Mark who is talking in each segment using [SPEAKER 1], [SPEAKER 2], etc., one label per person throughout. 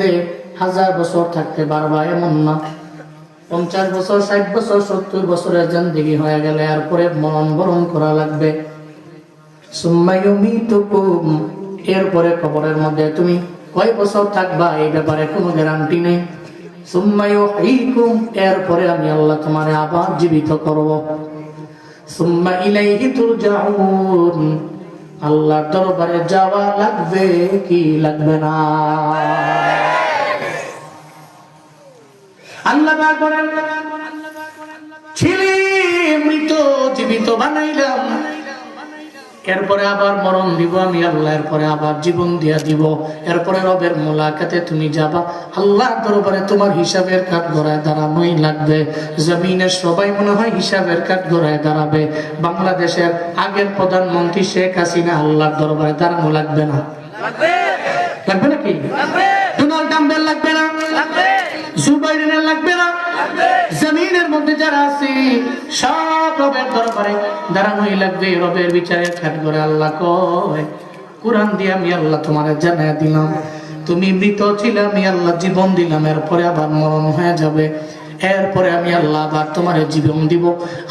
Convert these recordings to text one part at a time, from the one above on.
[SPEAKER 1] মধ্যে 1000 বছর থাকতে পারবা এমন না। 50 বছর, 60 বছর, 70 বছরের জিন্দেগি হয়ে গেলে এরপরে মরণ বরণ করা লাগবে। সুম্মা ইউমিতুকুম, এরপরে কবরের মধ্যে তুমি কয় বছর থাকবা এই ব্যাপারে কোনো গ্যারান্টি নেই। সুম্মা ইউহয়িকুম, এরপরে আমি আল্লাহ তোমারে আবার জীবিত করব। সুম্মা ইলাইহি তুরজাউন, আল্লাহর দরবারে যাওয়া লাগবে কি লাগবে না? আল্লাহ পাক বলেন, ছিলি মৃত জীবিত বানাইলাম, এরপরে আবার মরণ দিব আমি আল্লাহ, এরপরে আবার জীবন দিয়া দিব, এরপরে রবের মোলাকাতে তুমি যাবা। আল্লাহর দরবারে তোমার হিসাবের কাঠ গড়ায় দাঁড়ানোই লাগবে। জমিনের সবাই মনে হয় হিসাবের কাঠ গড়ায় দাঁড়াবে, বাংলাদেশের আগের প্রধানমন্ত্রী শেখ হাসিনা আল্লাহর দরবারে দাঁড়ানো লাগবে না? লাগবে নাকি? ডোনাল্ড ট্রাম্পের লাগবে না? জো বাইডেনের লাগবে না? জমিনের মধ্যে যারা আছে সব রবের দরবারে দাঁড়ানোই লাগবে, রবের বিচারের কাঠ করে। আল্লাহ কয়, কুরআন দিয়ে আমি আল্লাহ তোমারে জানাই দিলাম, তুমি মৃত ছিলে, আমি আল্লাহ জীবন দিলাম, এরপরে আবার মরণ হয়ে যাবে, এরপরে আমি আল্লাহ আবার তোমারে জীবন দিব,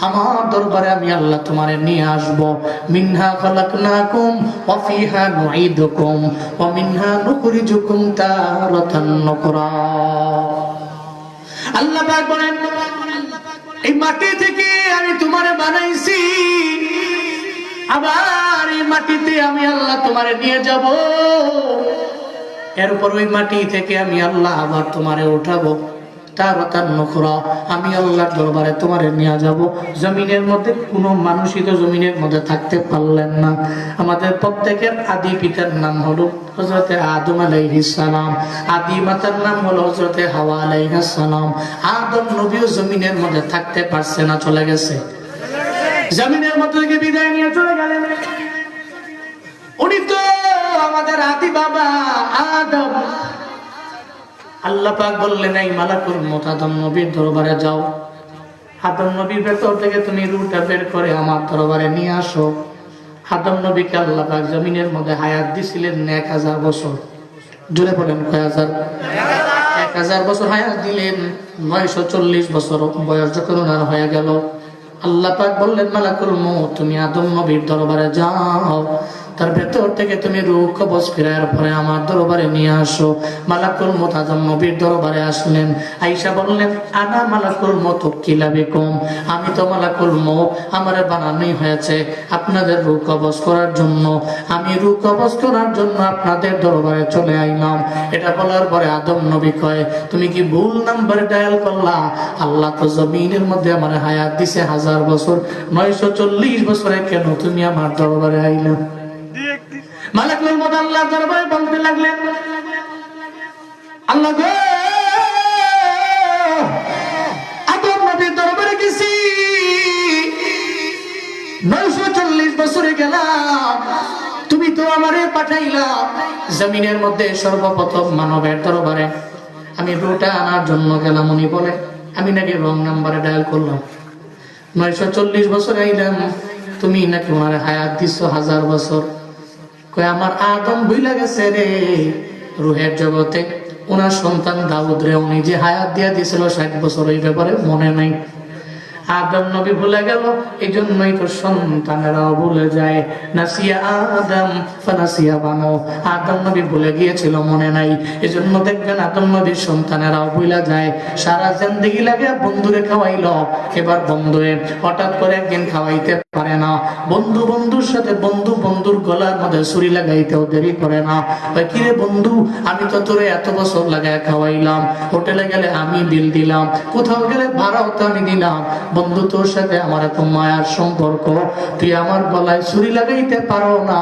[SPEAKER 1] আমার দরবারে আমি আল্লাহ তোমারে নিয়ে আসবো। মিনহা খালাকনাকুম ওয়া ফিহা নুঈদুকুম ওয়া মিনহা নুখরিজুকুম তারাতান নুকরা। আল্লাহ পাক বলেন, এই মাটি থেকে আমি তোমারে বানাইছি, আবার এই মাটিতে আমি আল্লাহ তোমারে নিয়ে যাব, এরপর ওই মাটি থেকে আমি আল্লাহ আবার তোমারে উঠাবো। তারাতান নুকরা, আমি আল্লাহর দরবারে তোমারে নিয়ে যাব। জমিনের মধ্যে কোনো মানুষই তো জমিনের মধ্যে থাকতে পারলেন না। আমাদের প্রত্যেকের আদি পিতার নাম হলো হযরতে আদম আলাইহিস সালাম, আদি মাতার নাম হলো হযরতে হাওয়া আলাইহিস সালাম। আদম নবীও জমিনের মধ্যে থাকতে পারছে না, চলে গেছে, জমিনের মধ্যে থেকে বিদায় নিয়ে চলে গেলেন। উনি তো আমাদের আদি বাবা আদম। আল্লাহ পাক বললেন, এই মালাকুল মউত আদম নবীর দরবারে যাও, আদম নবীর ভেতর থেকে তুমি রূহটা বের করে আমার দরবারে নিয়ে আসো। আদম নবীকে আল্লাহ পাক জমিনের মধ্যে হায়াত দিছিলেন 1000 বছর। জোরে বলেন কয় হাজার? 1000 বছর হায়াত দিলেন। 940 বছর বয়স যখন ওনার হয়ে গেল, আল্লাহ পাক বললেন, মালাকুল মউত তুমি আদম নবীর দরবারে যাও, তার ভেতর থেকে তুমি রূহ কবজ ফিরার পরে আমার দরবারে নিয়ে আসো। মালাকুল মউত আদম নবীর দরবারে আসলেন। আয়েশা বললেন, আনা মালাকুল মউত কিলা বিকুম, আমি তো মালাকুল মউত, আমারে বানানোই হয়েছে আপনাদের রূহ কবজ করার জন্য, আমি রূহ কবজ করার জন্য আপনাদের দরবারে চলে আইলাম। এটা বলার পরে আদম নবী কয়, তুমি কি ভুল নাম্বারে ডায়াল করলা? আল্লাহ তো জমিনের মধ্যে আমার হায়াত দিছে 1000 বছর, 940 বছরে কেন তুমি আমার দরবারে আইলা? মালাকুল মউত আল্লাহর দরবারে বলতে লাগলেন, আল্লাহ গো, আদম নবীর দরবারে গেছি, 940 বছরে গেলাম, তুমি তো আমারে পাঠাইলা জমিনের মধ্যে সর্বপ্রথম মানবের দরবারে, আমি রূহটা আনার জন্য গেলাম। উনি বলে, আমি নাকি রং নাম্বারে ডায়াল করলাম, 940 বছর আইলাম, তুমি নাকি ওনারে হায়াত দিচ্ছ 1000 বছর। কয়, আমার আদম ভুইলা গেছে রে রূহের জগতে, ওনার সন্তান দাউদ রে উনি যে হায়াত দিয়া দিয়েছিল 60 বছর, এই ব্যাপারে মনে নাই। আদম নবী ভুলে গেল, এই জন্যই তো সন্তানেরাও ভুলে যায়। নাসিয়া আদম ফানাসিয়া বানু, আদম নবী ভুলে গিয়েছিল, মনে নাই, এজন্য দেখবেন আদম নবীর সন্তানেরাও ভুলে যায়। সারা জিন্দেগি লাগে বন্ধুরে খাওয়াইলো, এবার বন্ধুরে হঠাৎ করে একদিন খাওয়াইতে পারে না। বন্ধু বন্ধুর সাথে, বন্ধু বন্ধুর গলার মধ্যে ছুরি লাগাইতেও দেরি করে না। কিরে বন্ধু, আমি তো তোরে এত বছর লাগায় খাওয়াইলাম, হোটেলে গেলে আমি বিল দিলাম, কোথাও গেলে ভাড়াও তো আমি দিলাম, বন্ধু তোর সাথে আমার এত মায়ার সম্পর্ক, তুই আমার গলায় ছুরি লাগাইতে পারো না?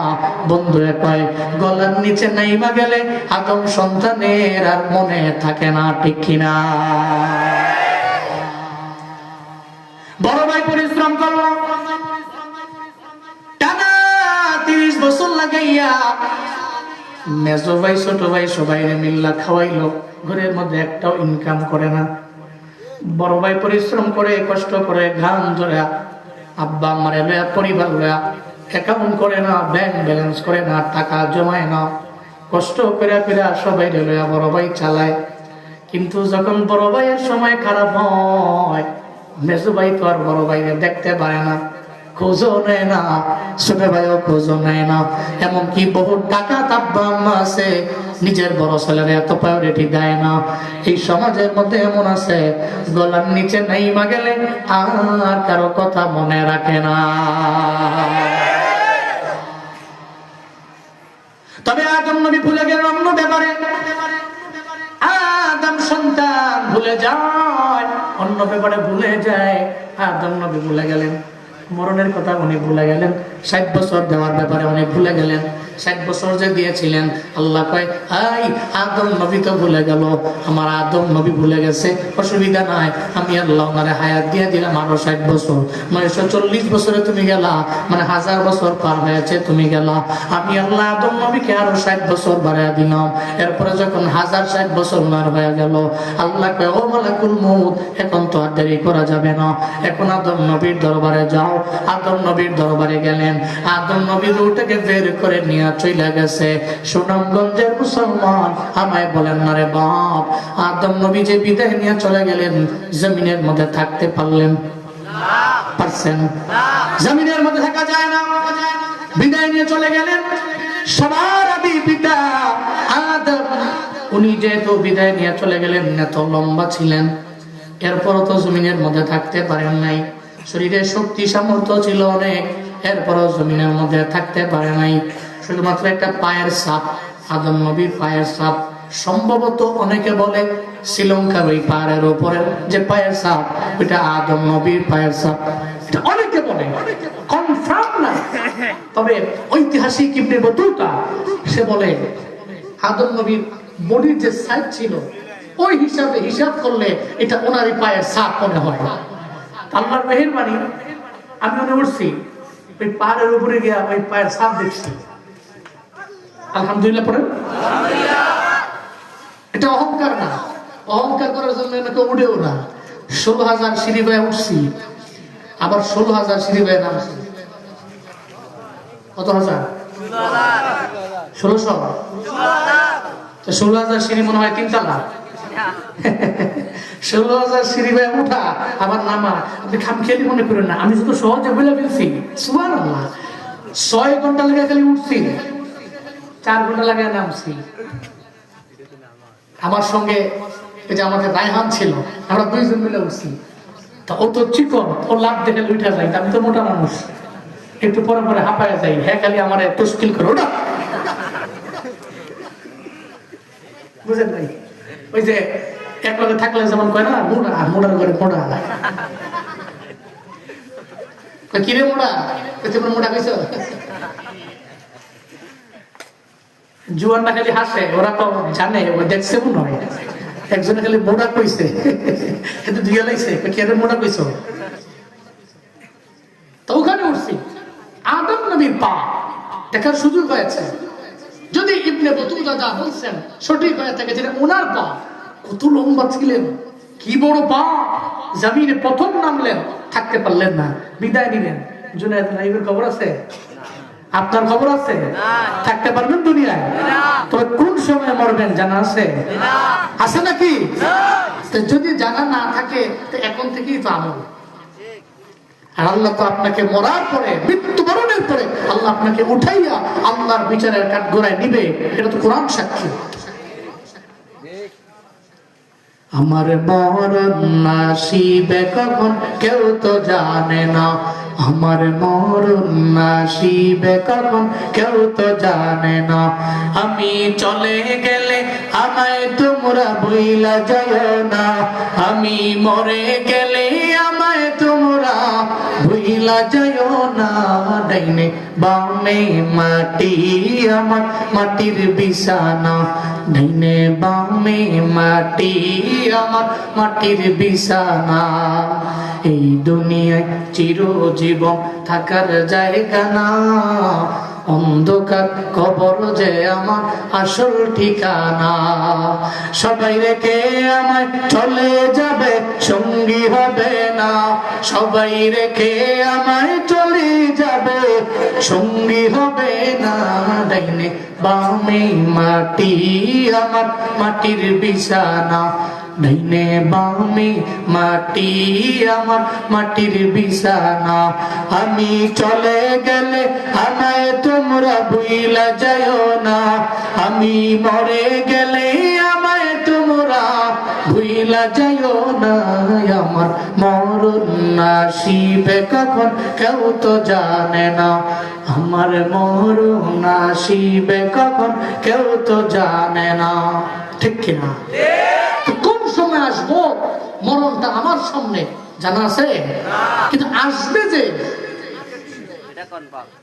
[SPEAKER 1] বন্ধু কয়, গলার নিচে নাইমা গেলে আদম সন্তানের আর মনে থাকে না, ঠিক কিনা? বড় ভাই পরিশ্রম করলো, টানা 30 বছর লাগাইয়া মেজো ভাই ছোট ভাই সবাই মিল্লা খাওয়াইলো, ঘরের মধ্যে একটাও ইনকাম করে না। বড় ভাই পরিশ্রম করে, কষ্ট করে, ঘাম ধরে আব্বা আম্মারে লয়া, পরিবার লয়া অ্যাকাউন্ট করে না, ব্যাংক ব্যালেন্স করে না, টাকা জমায় না, কষ্ট করে করে সবাই লইয়া বড় ভাই চালায়। কিন্তু যখন বড় ভাইয়ের সময় খারাপ হয়, মেজো ভাই তো আর বড় ভাইকে দেখতে পারে না, খোঁজও নেয় না, ছোট ভাইও খোঁজও নেয় না। এমনকি বহু টাকা আব্বা আম্মা আছে, নিজের বড় ছেলেরা এত প্রায়োরিটি দেয় না। এই সমাজের মধ্যে এমন আছে, গলার নিচে নাইমা গেলে আর কারো কথা মনে রাখে না। তবে আদম নবী ভুলে গেলেন অন্য ব্যাপারে। আদম সন্তান ভুলে যায়, অন্য ব্যাপারে ভুলে যায়। আদম নবী ভুলে গেলেন মরণের কথা, উনি ভুলে গেলেন 60 বছর দেওয়ার ব্যাপারে উনি ভুলে গেলেন। 60 বছর যে দিয়েছিলেন, আল্লাহ কয় আই আদম নবী তো ভুলে গেল, আমার আদম নবী ভুলে গেছে, অসুবিধা নাই, আমি আল্লাহ ওনারে হায়াত দিয়ে দিলাম আরো 60 বছর, 940 বছরে তুমি গেলা, মানে 1000 বছর পার হয়েছে তুমি গেলা, আমি আল্লাহ আদম নবীকে আরো 60 বছর বাড়াইয়া দিলাম। এরপরে যখন 1060 বছর ওনার হয়ে গেল, আল্লাহ কয় ও মালাকুল মউত, এখন তো আর দেরি করা যাবে না, এখন আদম নবীর দরবারে যাও। আদম নবীর দরবারে গেলেন, আদম নবীর রুটাকে বের করে নিয়ে চলে গেছে। সুনামগঞ্জের মুসলমান আমায় বলেন না রে বাপ, আদম নবী যে বিদায় নিয়ে চলে গেলেন, জমিনের মধ্যে থাকতে পারলেন? পারছেন? জমিনের মধ্যে থাকা যায় না। বিদায় নিয়ে চলে গেলেন সবার আদি পিতা আদম, উনি যেহেতু বিদায় নিয়ে চলে গেলেন, এত লম্বা ছিলেন, এরপরও তো জমিনের মধ্যে থাকতে পারেন নাই। শরীরে শক্তি সামর্থ্য ছিল অনেক, এরপরও জমিনের মধ্যে থাকতে পারে নাই। শুধুমাত্র একটা পায়ের ছাপ, আদম নবীর পায়ের ছাপ, সম্ভবত অনেকে বলে শ্রীলঙ্কার ওই পাহাড়ের উপরের যে পায়ের ছাপ, ওইটা আদম নবীর পায়ের ছাপ, এটা অনেকে বলে, কনফার্ম না। তবে ঐতিহাসিক ইবনে বতুতা সে বলে আদম নবীর বডির যে সাইজ ছিল, ওই হিসাবে হিসাব করলে এটা ওনারই পায়ের ছাপ মনে হয়। আল্লাহর মেহেরবানি, আমি মনে করছি ওই পাহাড়ের উপরে গিয়া ওই পায়ের ছাপ দেখছি। আলহামদুলিল্লাহ পড়েন। এটা অহংকার না, অহংকার করার জন্য কেউ উঠেও না। 16,000 সিঁড়ি বেয়ে উঠছি, আবার 16,000 সিঁড়ি বেয়ে নামছি। কত হাজার? 1600। 16,000 সিঁড়ি মনে হয় 3 তলা। 16,000 সিঁড়ি বেয়ে উঠা আবার নামা, আপনি খামখেয়ালি মনে করেন না, আমি শুধু সহজে বলে ফেলছি। সুবহানাল্লাহ, 6 ঘন্টা লেগে খালি উঠছি, 4 ঘন্টা লাগে নামছি। আমার সঙ্গে এই যে আমাদের রায়হান ছিল, আমরা 2 জন মিলে উঠছি। তা ও তো চিকন, ও লাভ দেখে উঠা যায়, আমি তো মোটা মানুষ, একটু পরে পরে হাঁপায় যাই। হ্যাঁ, খালি আমার তশকিল করে ওটা, বুঝেন নাই? ওই যে এক লগে থাকলে যেমন কয় না, মোড়া মোড়ার ঘরে মোড়া, কিরে মোড়া, মোড়া কইছ। জুয়ানরা খালি হাসে, ওরা তো জানে, ও দেখছে মনে হয়। একজনে খালি মোড়া কইছে, কিন্তু দুইয়া লাইছে, কেন মোড়া কইছ। তো ওখানে উঠছি, আদম নবীর পা দেখার সুযোগ হয়েছে। যদি ইবনে বতুতা যা বলছেন সঠিক হয়ে থাকে, যেটা ওনার পা কত লম্বা ছিলেন, কি বড় পা। জমিনে প্রথম নামলেন, থাকতে পারলেন না, বিদায় নিলেন। জুনায়েদ নাইবের খবর আছে? আপনার খবর আছে? থাকতে পারবেন দুনিয়ায়? তবে কোন সময় মরবেন জানা আছে? আছে নাকি? যদি জানা না থাকে, তো এখন থেকেই তো আমল। আর আল্লাহ তো আপনাকে মরার পরে, মৃত্যুবরণের পরে আল্লাহ আপনাকে উঠাইয়া আল্লাহর বিচারের কাঠগড়ায় নিবে, এটা তো কোরআন সাক্ষী। আমার মরণ নাসিবে কখন কেউ তো জানে না, আমার মরণ নাসিবে কখন কেউ তো জানে না। আমি চলে গেলে আমায় তোমরা ভুইলা যায় না, আমি মরে গেলে আমায় তোমরা ভুইলা যায় না। ডাইনে বামে মাটি আমার মাটির বিছানা, ডাইনে বামে মাটি আমার মাটির বিছানা। এই দুনিয়ায় চিরজীবন থাকার জায়গা না, অন্ধকার কবর যে আমার আসল ঠিকানা। সবাই রেখে আমায় চলে যাবে, সঙ্গী হবে না। সবাই রেখে আমায় চলে যাবে, সঙ্গী হবে না। ডাইনে বামে মাটি আমার মাটির বিছানা, ডাইনে বামে মাটি আমার মাটির বিছানা। আমি চলে গেলে আমায় তোমরা ভুইলা যাও না, আমি মরে গেলে আমায় তোমরা ভুইলা যাও না। আমার মরণ আসিবে কখন কেউ তো জানে না, আমার মরণ আসিবে কখন কেউ তো জানে না। ঠিক কিনা? কোন সময় আসবো মরণটা আমার সামনে জানা আছে, কিন্তু আসবে যে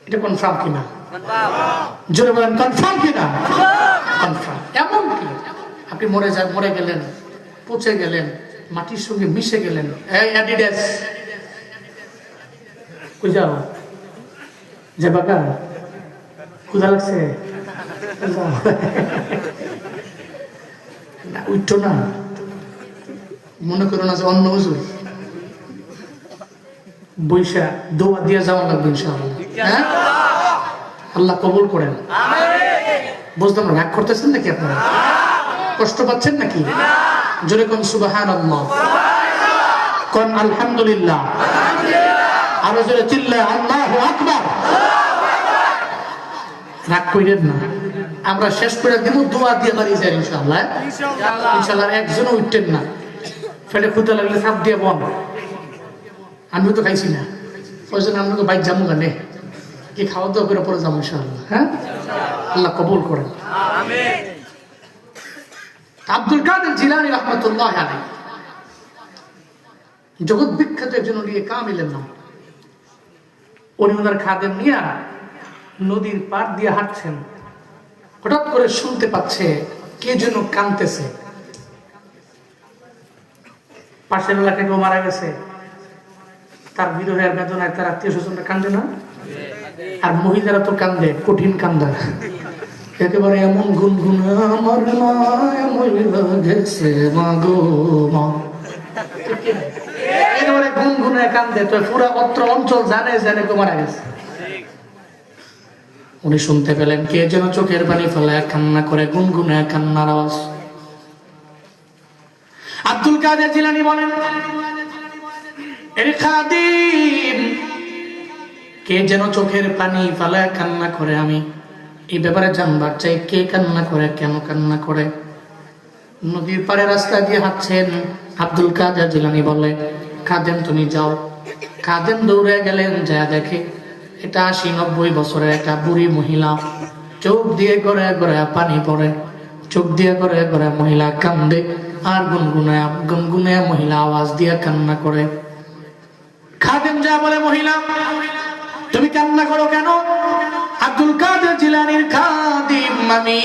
[SPEAKER 1] এটা কনফার্ম কিনা? জোরে বলেন কনফার্ম কিনা? কনফার্ম। এমন কি আপনি মরে গেলেন, পচে গেলেন, মাটির সঙ্গে মিশে গেলেন, এই অ্যাডিডাস কই যাও যে বাকা ক্ষুধা লাগছে উঠতো না, মনে করো না যে অন্য হুজুর বৈশা দোয়া দিয়ে যাওয়া লাগবে ইনশাআল্লাহ। হ্যাঁ, আল্লাহ কবুল করেন। বুঝলাম না, রাগ করতেছেন নাকি আপনারা? কষ্ট পাচ্ছেন নাকি? জোরে কোন সুবহানাল্লাহ, কোন আলহামদুলিল্লাহ, আরো জোরে চিল্লায় আল্লাহু আকবার। রাগ কইরেন না, আমরা শেষ করে দিব, দোয়া দিয়ে বাড়ি যাই ইনশাআল্লাহ। ইনশাআল্লাহ একজনও উঠতেন না, ফেলে ক্ষুধা লাগলে সাপ দিয়ে বন। আমিও তো খাইছি না, ওই জন্য আপনাকে বাইক যাবো গানে কি খাওয়া দাওয়া করে পরে যাবো ইনশাআল্লাহ। হ্যাঁ, আল্লাহ কবুল করেন। আব্দুল কাদের জিলানী রাহমাতুল্লাহ আলাইহি জগৎ বিখ্যাত একজন ওলি কামিলের নাম। উনি ওনার খাদেম নিয়ে নদীর পাড় দিয়ে হাঁটছেন, হঠাৎ করে শুনতে পাচ্ছে কে যেন কাঁদতেছে। পাশের এলাকায় কেউ মারা গেছে, তার বিরহের বেদনায় তার আত্মীয় স্বজনরা কান্দে না? আর মহিলারা তো কান্দে, কঠিন কান্দা, একেবারে এমন গুনগুন আমার মায়া মহিলা গেছে মাগো মা, একেবারে গুনগুনে কান্দে। তো পুরা অত্র অঞ্চল জানে জানে কেউ মারা গেছে। উনি শুনতে পেলেন কে যেন চোখের পানি ফেলায় কান্না করে, গুনগুনে কান্নার আওয়াজ। আব্দুল কাদের জিলানী বলেন, এর খাদিম কে যেন চোখের পানি ফেলায় কান্না করে, আমি এই ব্যাপারে জানবার চাই কে কান্না করে, কেন কান্না করে। নদীর পাড়ে রাস্তা দিয়ে হাঁটছেন। আব্দুল কাদের জিলানী বলে, খাদেম তুমি যাও। খাদেম দৌড়ে গেলেন, যা দেখে এটা 80-90 বছরের একটা বুড়ি মহিলা, চোখ দিয়ে গড়ে গড়ে পানি পড়ে, চোখ দিয়ে গড়ে গড়ে মহিলা কান্দে, আর গুনগুনে মহিলা আওয়াজ দিয়ে কান্না করে। খাদেম যা বলে, মহিলা তুমি কান্না করো কেন? আব্দুল কাদের জিলানীর খাদিম আমি,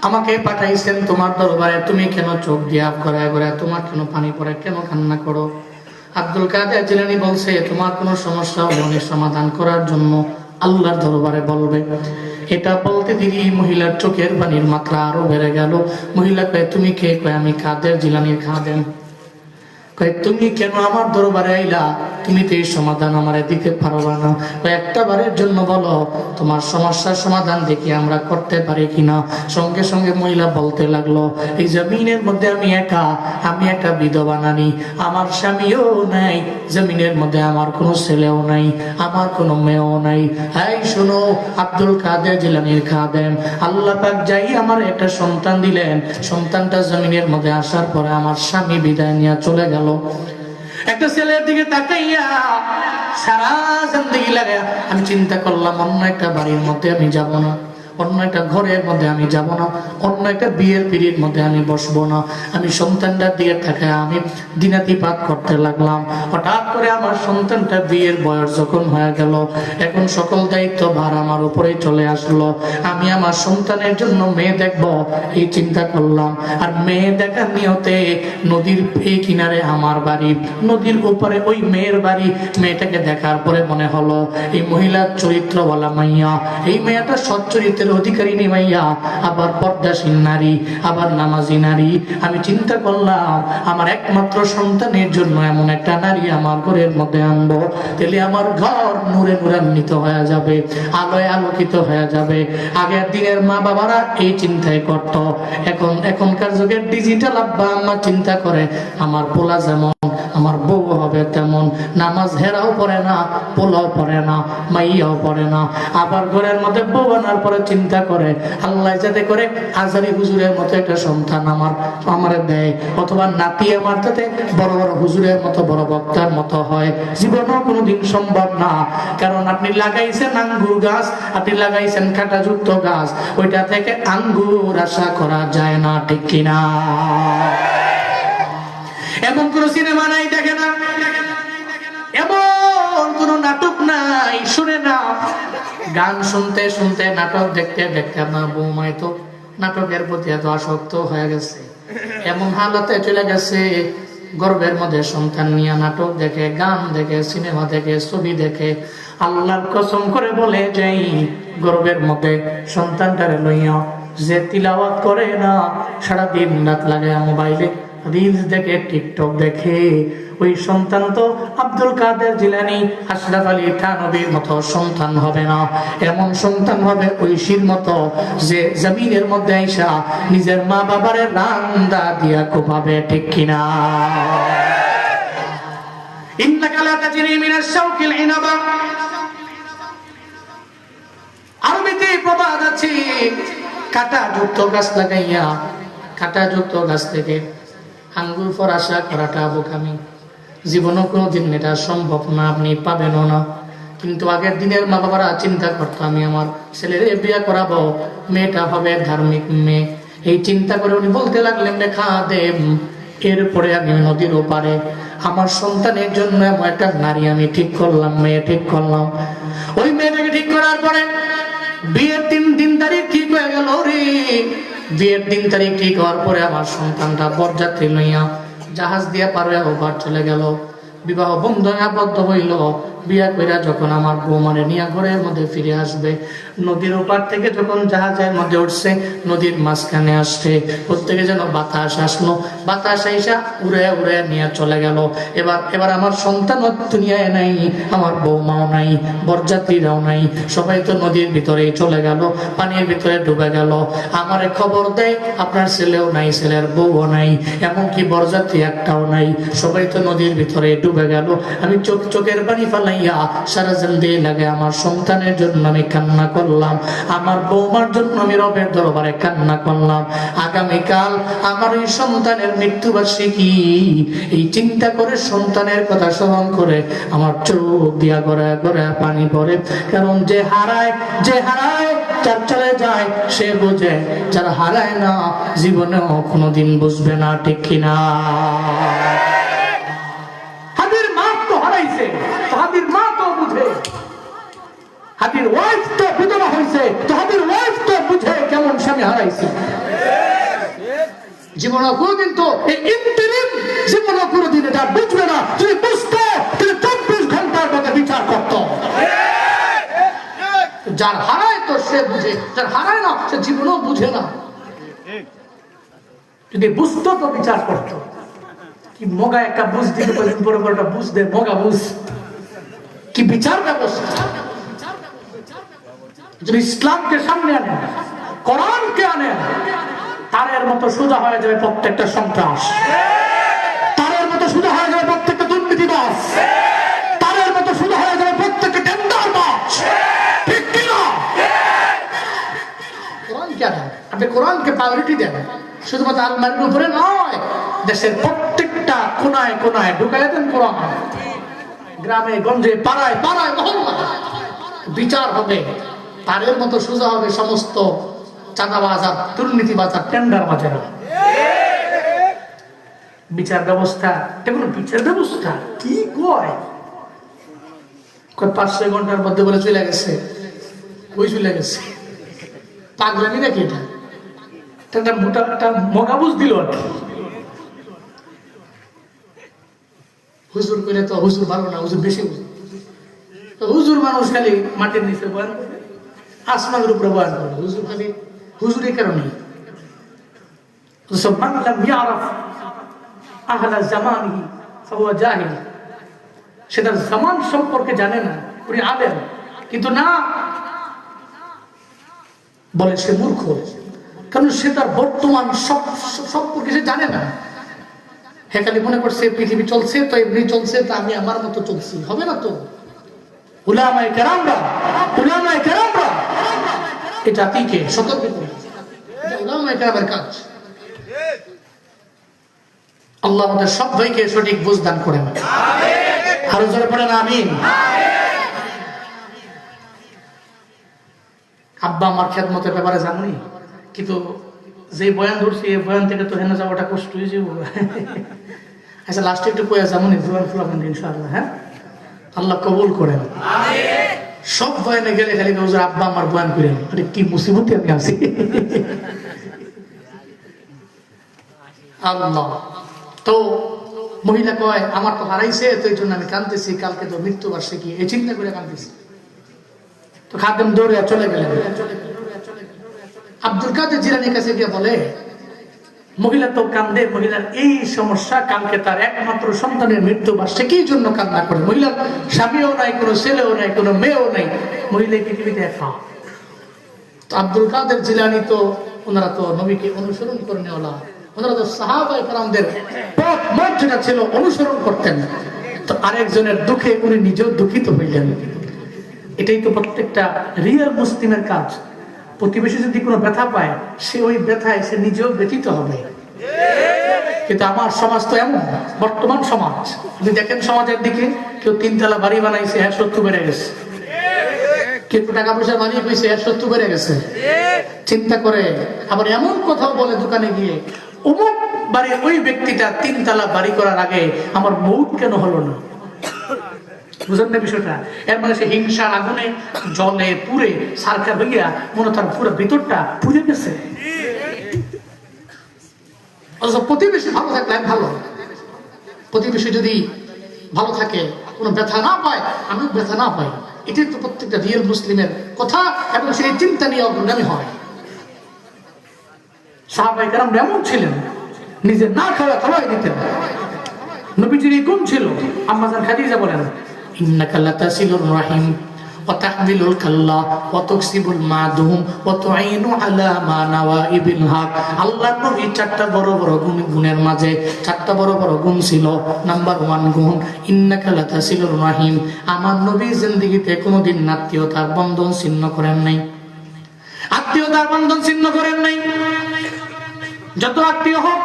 [SPEAKER 1] আমাকে পাঠাইছেন তোমার দরবারে, তুমি কেন চোখ দিয়া করে করে, তোমার কেন পানি পড়ে, কেন কান্না করো? আব্দুল কাদের জিলানী বলছে, তোমার কোনো সমস্যা হলে উনি সমাধান করার জন্য আল্লাহর দরবারে বলবে। এটা বলতে দেরি মহিলার চোখের পানির মাত্রা আরো বেড়ে গেল। মহিলা কয়, তুমি কে? কয়, আমি কাদের জিলানীর খাদেম। কয়, তুমি কেন আমার দরবারে আইলা? তুমি তো এই সমাধান আমারে দিতে পারবা না। একটা বারের জন্য বলো তোমার সমস্যার সমাধান দেখি আমরা করতে পারি কিনা। সঙ্গে সঙ্গে মহিলা বলতে লাগলো, এই জমিনের মধ্যে আমি একটা বিধবা নারী, আমার স্বামীও নাই, জমিনের মধ্যে আমার কোনো ছেলেও নাই, আমার কোনো মেয়েও নাই। এই শোনো আব্দুল কাদের জিলানীর খাদেম, আল্লাহ পাক যাই আমার একটা সন্তান দিলেন, সন্তানটা জমিনের মধ্যে আসার পরে আমার স্বামী বিদায় নিয়ে চলে গেল। একটা ছেলের দিকে তাকাইয়া সারা জিন্দেগি লাগে আমি চিন্তা করলাম অন্য একটা বাড়ির মধ্যে আমি যাব না, অন্য একটা ঘরের মধ্যে আমি যাব না, অন্য একটা বিয়ের পিড়ির মধ্যে আমি বসবো না। আমি সন্তানটার দিকে তাকায় আমি দিনাতিপাত করতে লাগলাম। হঠাৎ করে আমার সন্তানটা বিয়ের বয়স যখন হয়ে গেল, এখন সকল দায়িত্ব ভার আমার উপরেই চলে আসলো। আমি আমার সন্তানের জন্য মেয়ে দেখব এই চিন্তা করলাম। আর মেয়ে দেখার নিয়তে নদীর এই কিনারে আমার বাড়ি, নদীর উপরে ওই মেয়ের বাড়ি। মেয়েটাকে দেখার পরে মনে হলো এই মহিলার চরিত্রওয়ালা মাইয়া, এই মেয়েটা সৎ চরিত্রের অধিকারিণী মাইয়া, আবার পর্দাসীন নারী, আবার নামাজি নারী। আমি চিন্তা করলাম আমার একমাত্র সন্তানের জন্য এমন একটা নারী আমার ঘরের মধ্যে আনবো, তাহলে আমার ঘর নূরে নূরান্বিত হয়ে যাবে, আলোয় আলোকিত হয়ে যাবে। আগের দিনের মা বাবারা এই চিন্তাই করত, এখনকার যুগের ডিজিটাল আব্বা আম্মা চিন্তা করে আমার পোলা যেমন আমার বউ হবে তেমন। নামাজ হেরাও পড়ে না, পোলাও পড়ে না, মাইয়াও পড়ে না। আবার ঘরের মধ্যে বউ আনার পরে চিন্তা করে আল্লাহ যাতে করে আজারি হুজুরের মতো একটা সন্তান আমার দেয়, অথবা নাতি আমার যাতে বড় বড় হুজুরের মতো বড় বক্তার মতো হয়। জীবনেও কোনোদিন সম্ভব না, কারণ আপনি লাগাইছেন আঙ্গুর গাছ, আপনি লাগাইছেন কাঁটাযুক্ত গাছ, ওইটা থেকে আঙ্গুর আশা করা যায় না, ঠিক কিনা? এমন কোন সিনেমা নাই দেখে না, এমন কোন নাটক নাই শুনে না। গান শুনতে শুনতে নাটক দেখতে দেখতে আমার বৌমাই তো নাটকের প্রতি এত আসক্ত হয়ে গেছে, এমন হালতে চলে গেছে গর্বের মধ্যে সন্তান নিয়ে নাটক দেখে, গান দেখে, সিনেমা দেখে, ছবি দেখে। আল্লাহর কসম করে বলে যাই, গর্বের মধ্যে সন্তানটারে লইয়া যে তিলাওয়াত করে না, সারা দিন রাত লাগে মোবাইলে রিলস দেখে, টিকটক দেখে, ওই সন্তান তো আব্দুল কাদের জিলানী, আশরাফ আলী থানবীর মতো সন্তান হবে না। এমন সন্তান হবে ঐশীর মতো, যে জমিনের মধ্যে আইসা নিজের মা বাবারে রান্দা দিয়া কোপাবে, ঠিক কিনা? ইন্নাকা লা তাজরি মিনাশ শাওকিল ইনাবা। আরবিতে প্রবাদ আছে, কাঁটাযুক্ত গাছ লাগাইয়া কাঁটাযুক্ত গাছ থেকে আঙ্গুর ফল আশা করাটা বোকামি। জীবনও কোনোদিন এটা সম্ভব না, আপনি পাবেনও না। কিন্তু আগের দিনের মা বাবারা চিন্তা করতো আমি আমার ছেলের বিয়ে করাবো, মেয়েটা হবে ধার্মিক মেয়ে। এই চিন্তা করে উনি বলতে লাগলেন লেখা দেব। এরপরে আমি নদীর ওপারে আমার সন্তানের জন্য এমন একটা নারী আমি ঠিক করলাম, মেয়ে ঠিক করলাম। ওই মেয়েটাকে ঠিক করার পরে বিয়ের দিন তারিখ ঠিক হয়ে গেল রে। বিয়ের দিন তারিখ ঠিক হওয়ার পরে আমার সন্তানটা বরযাত্রী লইয়া জাহাজ দিয়ে পারে ওপার চলে গেল। বিবাহ বন্ধনে আবদ্ধ হইল। বিয়া কইরা যখন আমার বৌমারে নিয়ে ঘরের মধ্যে ফিরে আসবে, নদীর ওপার থেকে যখন জাহাজের মধ্যে উঠছে, নদীর মাঝখানে আসছে, প্রত্যেকে যেন বাতাস আসলো, বাতাস আইসা উড়ে উড়ে নিয়ে চলে গেল। এবার আমার সন্তান দুনিয়ায় নাই, আমার বৌমাও নাই, বরযাত্রীরাও নাই, সবাই তো নদীর ভিতরেই চলে গেল, পানির ভিতরে ডুবে গেল। আমারে খবর দেয় আপনার ছেলেও নাই, ছেলের বউও নাই, এমনকি বরযাত্রী একটাও নাই, সবাই তো নদীর ভিতরে ডুবে গেল। আমি চোখের পানি ফালাই সারা জিন্দেগি লাগে আমার সন্তানের জন্য আমি কান্না করলাম, আমার বৌমার জন্য আমি রবের দরবারে কান্না করলাম। আগামীকাল আমার এই সন্তানের মৃত্যুবার্ষিকী, এই চিন্তা করে সন্তানের কথা স্মরণ করে আমার চোখ দিয়া গড়া গড়া পানি পড়ে। কারণ যে হারায় যার চলে যায় সে বোঝে, যারা হারায় না জীবনেও কোনোদিন বুঝবে না, ঠিক কিনা? হাদির মা তো হারাইছে, হাদির মা তো বুঝে, হাদির ওয়াইফ তো বিধবা হয়েছে, তো হাদির ওয়াইফ তো বুঝে কেমন স্বামী হারাইছে। জীবনে কোনদিন তো এই ইন্টারিম জীবনে কোনদিন এটা বুঝবে না। যদি বুঝতো তাহলে 24 ঘন্টার মধ্যে বিচার করতো। যার হারায় তো সে বুঝে, যার হারায় না সে জীবনেও বুঝে না। যদি বুঝতো তো বিচার করতো। কি মগা একটা বুঝ দিতে কয়েকদিন পরে পরে বুঝ দে, মগা বুঝ কি বিচার ব্যবস্থা। যদি ইসলামকে সামনে আনেন, কোরআনকে আনেন, তারের মতো সোজা হয়ে যাবে প্রত্যেকটা সন্ত্রাস, তারের মতো সোজা হয়ে যাবে প্রত্যেকটা দুর্নীতিবাজ, তারের মতো সোজা হয়ে যাবে প্রত্যেকটা টেন্ডারবাজ, ঠিক কিনা? কোরআনকে আনেন, আপনি কোরআনকে প্রায়োরিটি দেন, শুধুমাত্র আলমারির উপরে নয়, দেশের প্রত্যেকটা কোনায় কোনায় ঢুকাই দেন কোরআন। গ্রামে গঞ্জে পাড়ায় পাড়ায় মহল্লা বিচার হবে, তারের মতো সোজা হবে সমস্ত চাঁদাবাজ আর দুর্নীতিবাজ আর টেন্ডারবাজেরা। বিচার ব্যবস্থা, এগুলো বিচার ব্যবস্থা কি কয় 5-6 ঘন্টার মধ্যে বলে চলে গেছে। ওই চলে গেছে পাগলামি নাকি? এটা মোটা একটা মগাবুজ দিল আর কি। হুজুর করে তো হুজুর ভালো না, হুজুর বেশি হুজুর মানুষ খালি মাটির নিচে বয়ান করে, আসমানের উপরে বয়ান করে। হুজুর খালি হুজুর এই কারণে সেটা জামান সম্পর্কে জানে না, উনি আলেম কিন্তু না বলে সে মূর্খ, কারণ সে তার বর্তমান সম্পর্কে সে জানে না। হে খালি মনে করছে পৃথিবী চলছে তো এমনি চলছে, তা আমি আমার মতো চলছি, হবে না তো। উলামায়ে কেরামরা এই জাতিকে সতর্ক করে, এটা উলামায়ে কেরামের কাজ। আল্লাহ আমাদের সবাইকে সঠিক বুঝ দান করেন, আরো জোরে পড়েন আমিন। আব্বা আমার খেদমতের ব্যাপারে জানি, কিন্তু যে বয়ান ধরছি এই বয়ান থেকে তো হেনে যাওয়াটা কষ্ট হয়ে যাবো। আচ্ছা লাস্টে একটু কয়ে যাবো নি জোয়ান ফুলাবেন ইনশাআল্লাহ। হ্যাঁ, আল্লাহ কবুল করেন। সব বয়ানে গেলে খালি হুজুর আব্বা আমার বয়ান করেন, আরে কি মুসিবতে আমি আছি। আল্লাহ তো মহিলা কয় আমার তো হারাইছে, তো এই জন্য আমি কাঁদতেছি, কালকে তো মৃত্যুবার্ষিকী, এই চিন্তা করে কাঁদতেছি। তো খাদেম দৌড়ে চলে গেলেন। আব্দুল কাদের জিলানীর কাছে গিয়ে বলে, মহিলা তো কান্দে, মহিলার এই সমস্যা, কালকে তার একমাত্র সন্তানের মৃত্যুবার্ষিকীর জন্য কান্না করে। মহিলার স্বামীও নাই, কোনো ছেলেও নাই, কোনো মেয়েও নাই, মহিলা পৃথিবীতে একা। তো আব্দুল কাদের জিলানী তো ওনারা তো নবীকে অনুসরণ করে নেওয়ালা, ওনারা তো সাহাবায়ে কেরামদের পথ মত যেটা ছিল অনুসরণ করতেন। তো আরেকজনের দুঃখে উনি নিজেও দুঃখিত হইলেন। এটাই তো প্রত্যেকটা রিয়েল মুসলিমের কাজ। প্রতিবেশী যদি কোনো ব্যথা পায়, সে ওই ব্যথায় সে নিজেও ব্যথিত হবে। কিন্তু আমার সমাজ তো এমন, বর্তমান সমাজ আপনি দেখেন, সমাজের দিকে কেউ 3 তলা বাড়ি বানাইছে, 70 বেড়ে গেছে। কেউ টাকা পয়সা বানিয়ে পেয়েছে, 70 বেড়ে গেছে। চিন্তা করে আবার এমন কথাও বলে দোকানে গিয়ে, অমুক বাড়ির ওই ব্যক্তিটা 3 তলা বাড়ি করার আগে আমার মৌত কেন হলো না? বুঝেন না বিষয়টা? এর মানে সে হিংসার আগুনে জলে পুড়ে সারকা হইয়া মনে তার পুরো ভিতরটা পুড়ে গেছে। প্রতিবেশী ভালো থাকলে ভালো, প্রতিবেশী যদি ভালো থাকে, কোনো ব্যথা না পায়, আমিও ব্যথা না পাই, এটাই তো প্রত্যেকটা রিয়েল মুসলিমের কথা, এবং সেই চিন্তা নিয়ে অগ্রগামী হয়। সাহাবায়ে কেরাম এমন ছিলেন, নিজে না খাওয়াই দিতেন। নবীজির এই গুণ ছিল। আম্মা জান খাদিজা বলেন, ইন্নাকা লাতাসিলুর রাহিম ওয়া তাহমিলুল কাল্লা ওয়া তুকসিবুল মাদুম ওয়া তুঈনু আলা মা নাওয়াইবিল হক। আল্লাহর নবী 4টা বড় বড় গুণের মাঝে 4টা বড় বড় গুণ ছিল। নাম্বার 1 গুণ, ইন্নাকা লাতাসিলুর রাহিম। আমার নবী জিন্দেগিতে কোনোদিন আত্মীয়তার বন্ধন ছিন্ন করেন নাই, আত্মীয়তার বন্ধন ছিন্ন করেন নাই। যত আত্মীয় হোক,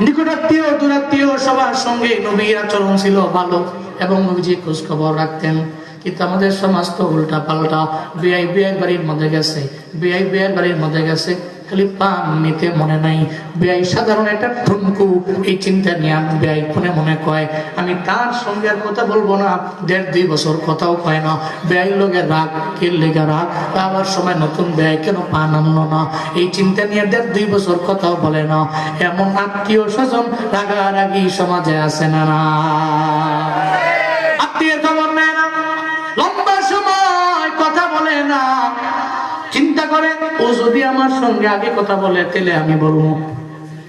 [SPEAKER 1] নিকট আত্মীয়, দূরাত্মীয়, সবার সঙ্গে নবীর আচরণ ছিল ভালো, এবং নবীজি খোঁজ খবর রাখতেন। কিন্তু আমাদের সমাজ তো উল্টা পাল্টা। বিয়ের বাড়ির মধ্যে গেছে, বিয়ের বাড়ির মধ্যে গেছে, খালি পান নিতে মনে নাই। বিয়াই সাধারণ একটা ঠুনকু, এই চিন্তা নিয়ে বিয়াই মনে মনে কয় আমি তার সঙ্গে আর কথা বলবো না। 1.5-2 বছর কথাও কয় না। বিয়াই লোকের রাগ, কে লেগে রাগ, আবার সময় নতুন বিয়াই কেন পান আনলো না, এই চিন্তা নিয়ে 1.5-2 বছর কথাও বলে না। এমন আত্মীয় স্বজন রাগারাগি সমাজে আছে না? আত্মীয়ের খবর নেয় না, লম্বা সময় কথা বলে না। চিন্তা করে ও যদি আমার সঙ্গে আগে কথা বলে তাহলে আমি বলবো।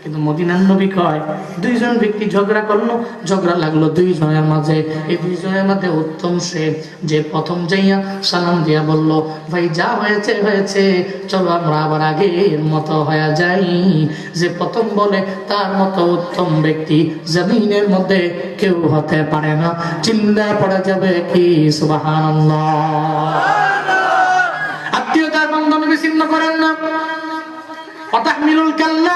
[SPEAKER 1] কিন্তু মদিনার নবী কয়, 2 জন ব্যক্তি ঝগড়া করলো, ঝগড়া লাগলো 2 জনের মাঝে। এই 2 জনের মধ্যে উত্তম সে যে প্রথম যাইয়া সালাম দিয়া বলল, ভাই যা হয়েছে হয়েছে, চলো আমরা আবার আগের মতো হয়ে যাই। যে প্রথম বলে তার মতো উত্তম ব্যক্তি জমিনের মধ্যে কেউ হতে পারে না। চিল্লা পড়া যাবে কি সুবহানাল্লাহ। আত্মীয়তার বন্ধন বিচ্ছিন্ন করেন না। ওয়াতাহমিলুল কাল্লা,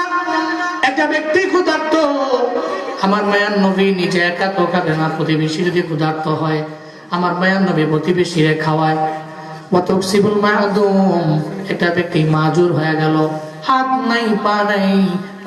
[SPEAKER 1] একটা ব্যক্তি ক্ষুধার্ত, আমার মায়ার নবী নিজে একা তো খাবে না, প্রতিবেশী যদি ক্ষুধার্ত হয় আমার মায়ার নবী প্রতিবেশীরে খাওয়ায়। ওয়াতুকসিবুল মা'দুম, একটা ব্যক্তি মাজুর হয়ে গেল, হাত নাই পা নাই,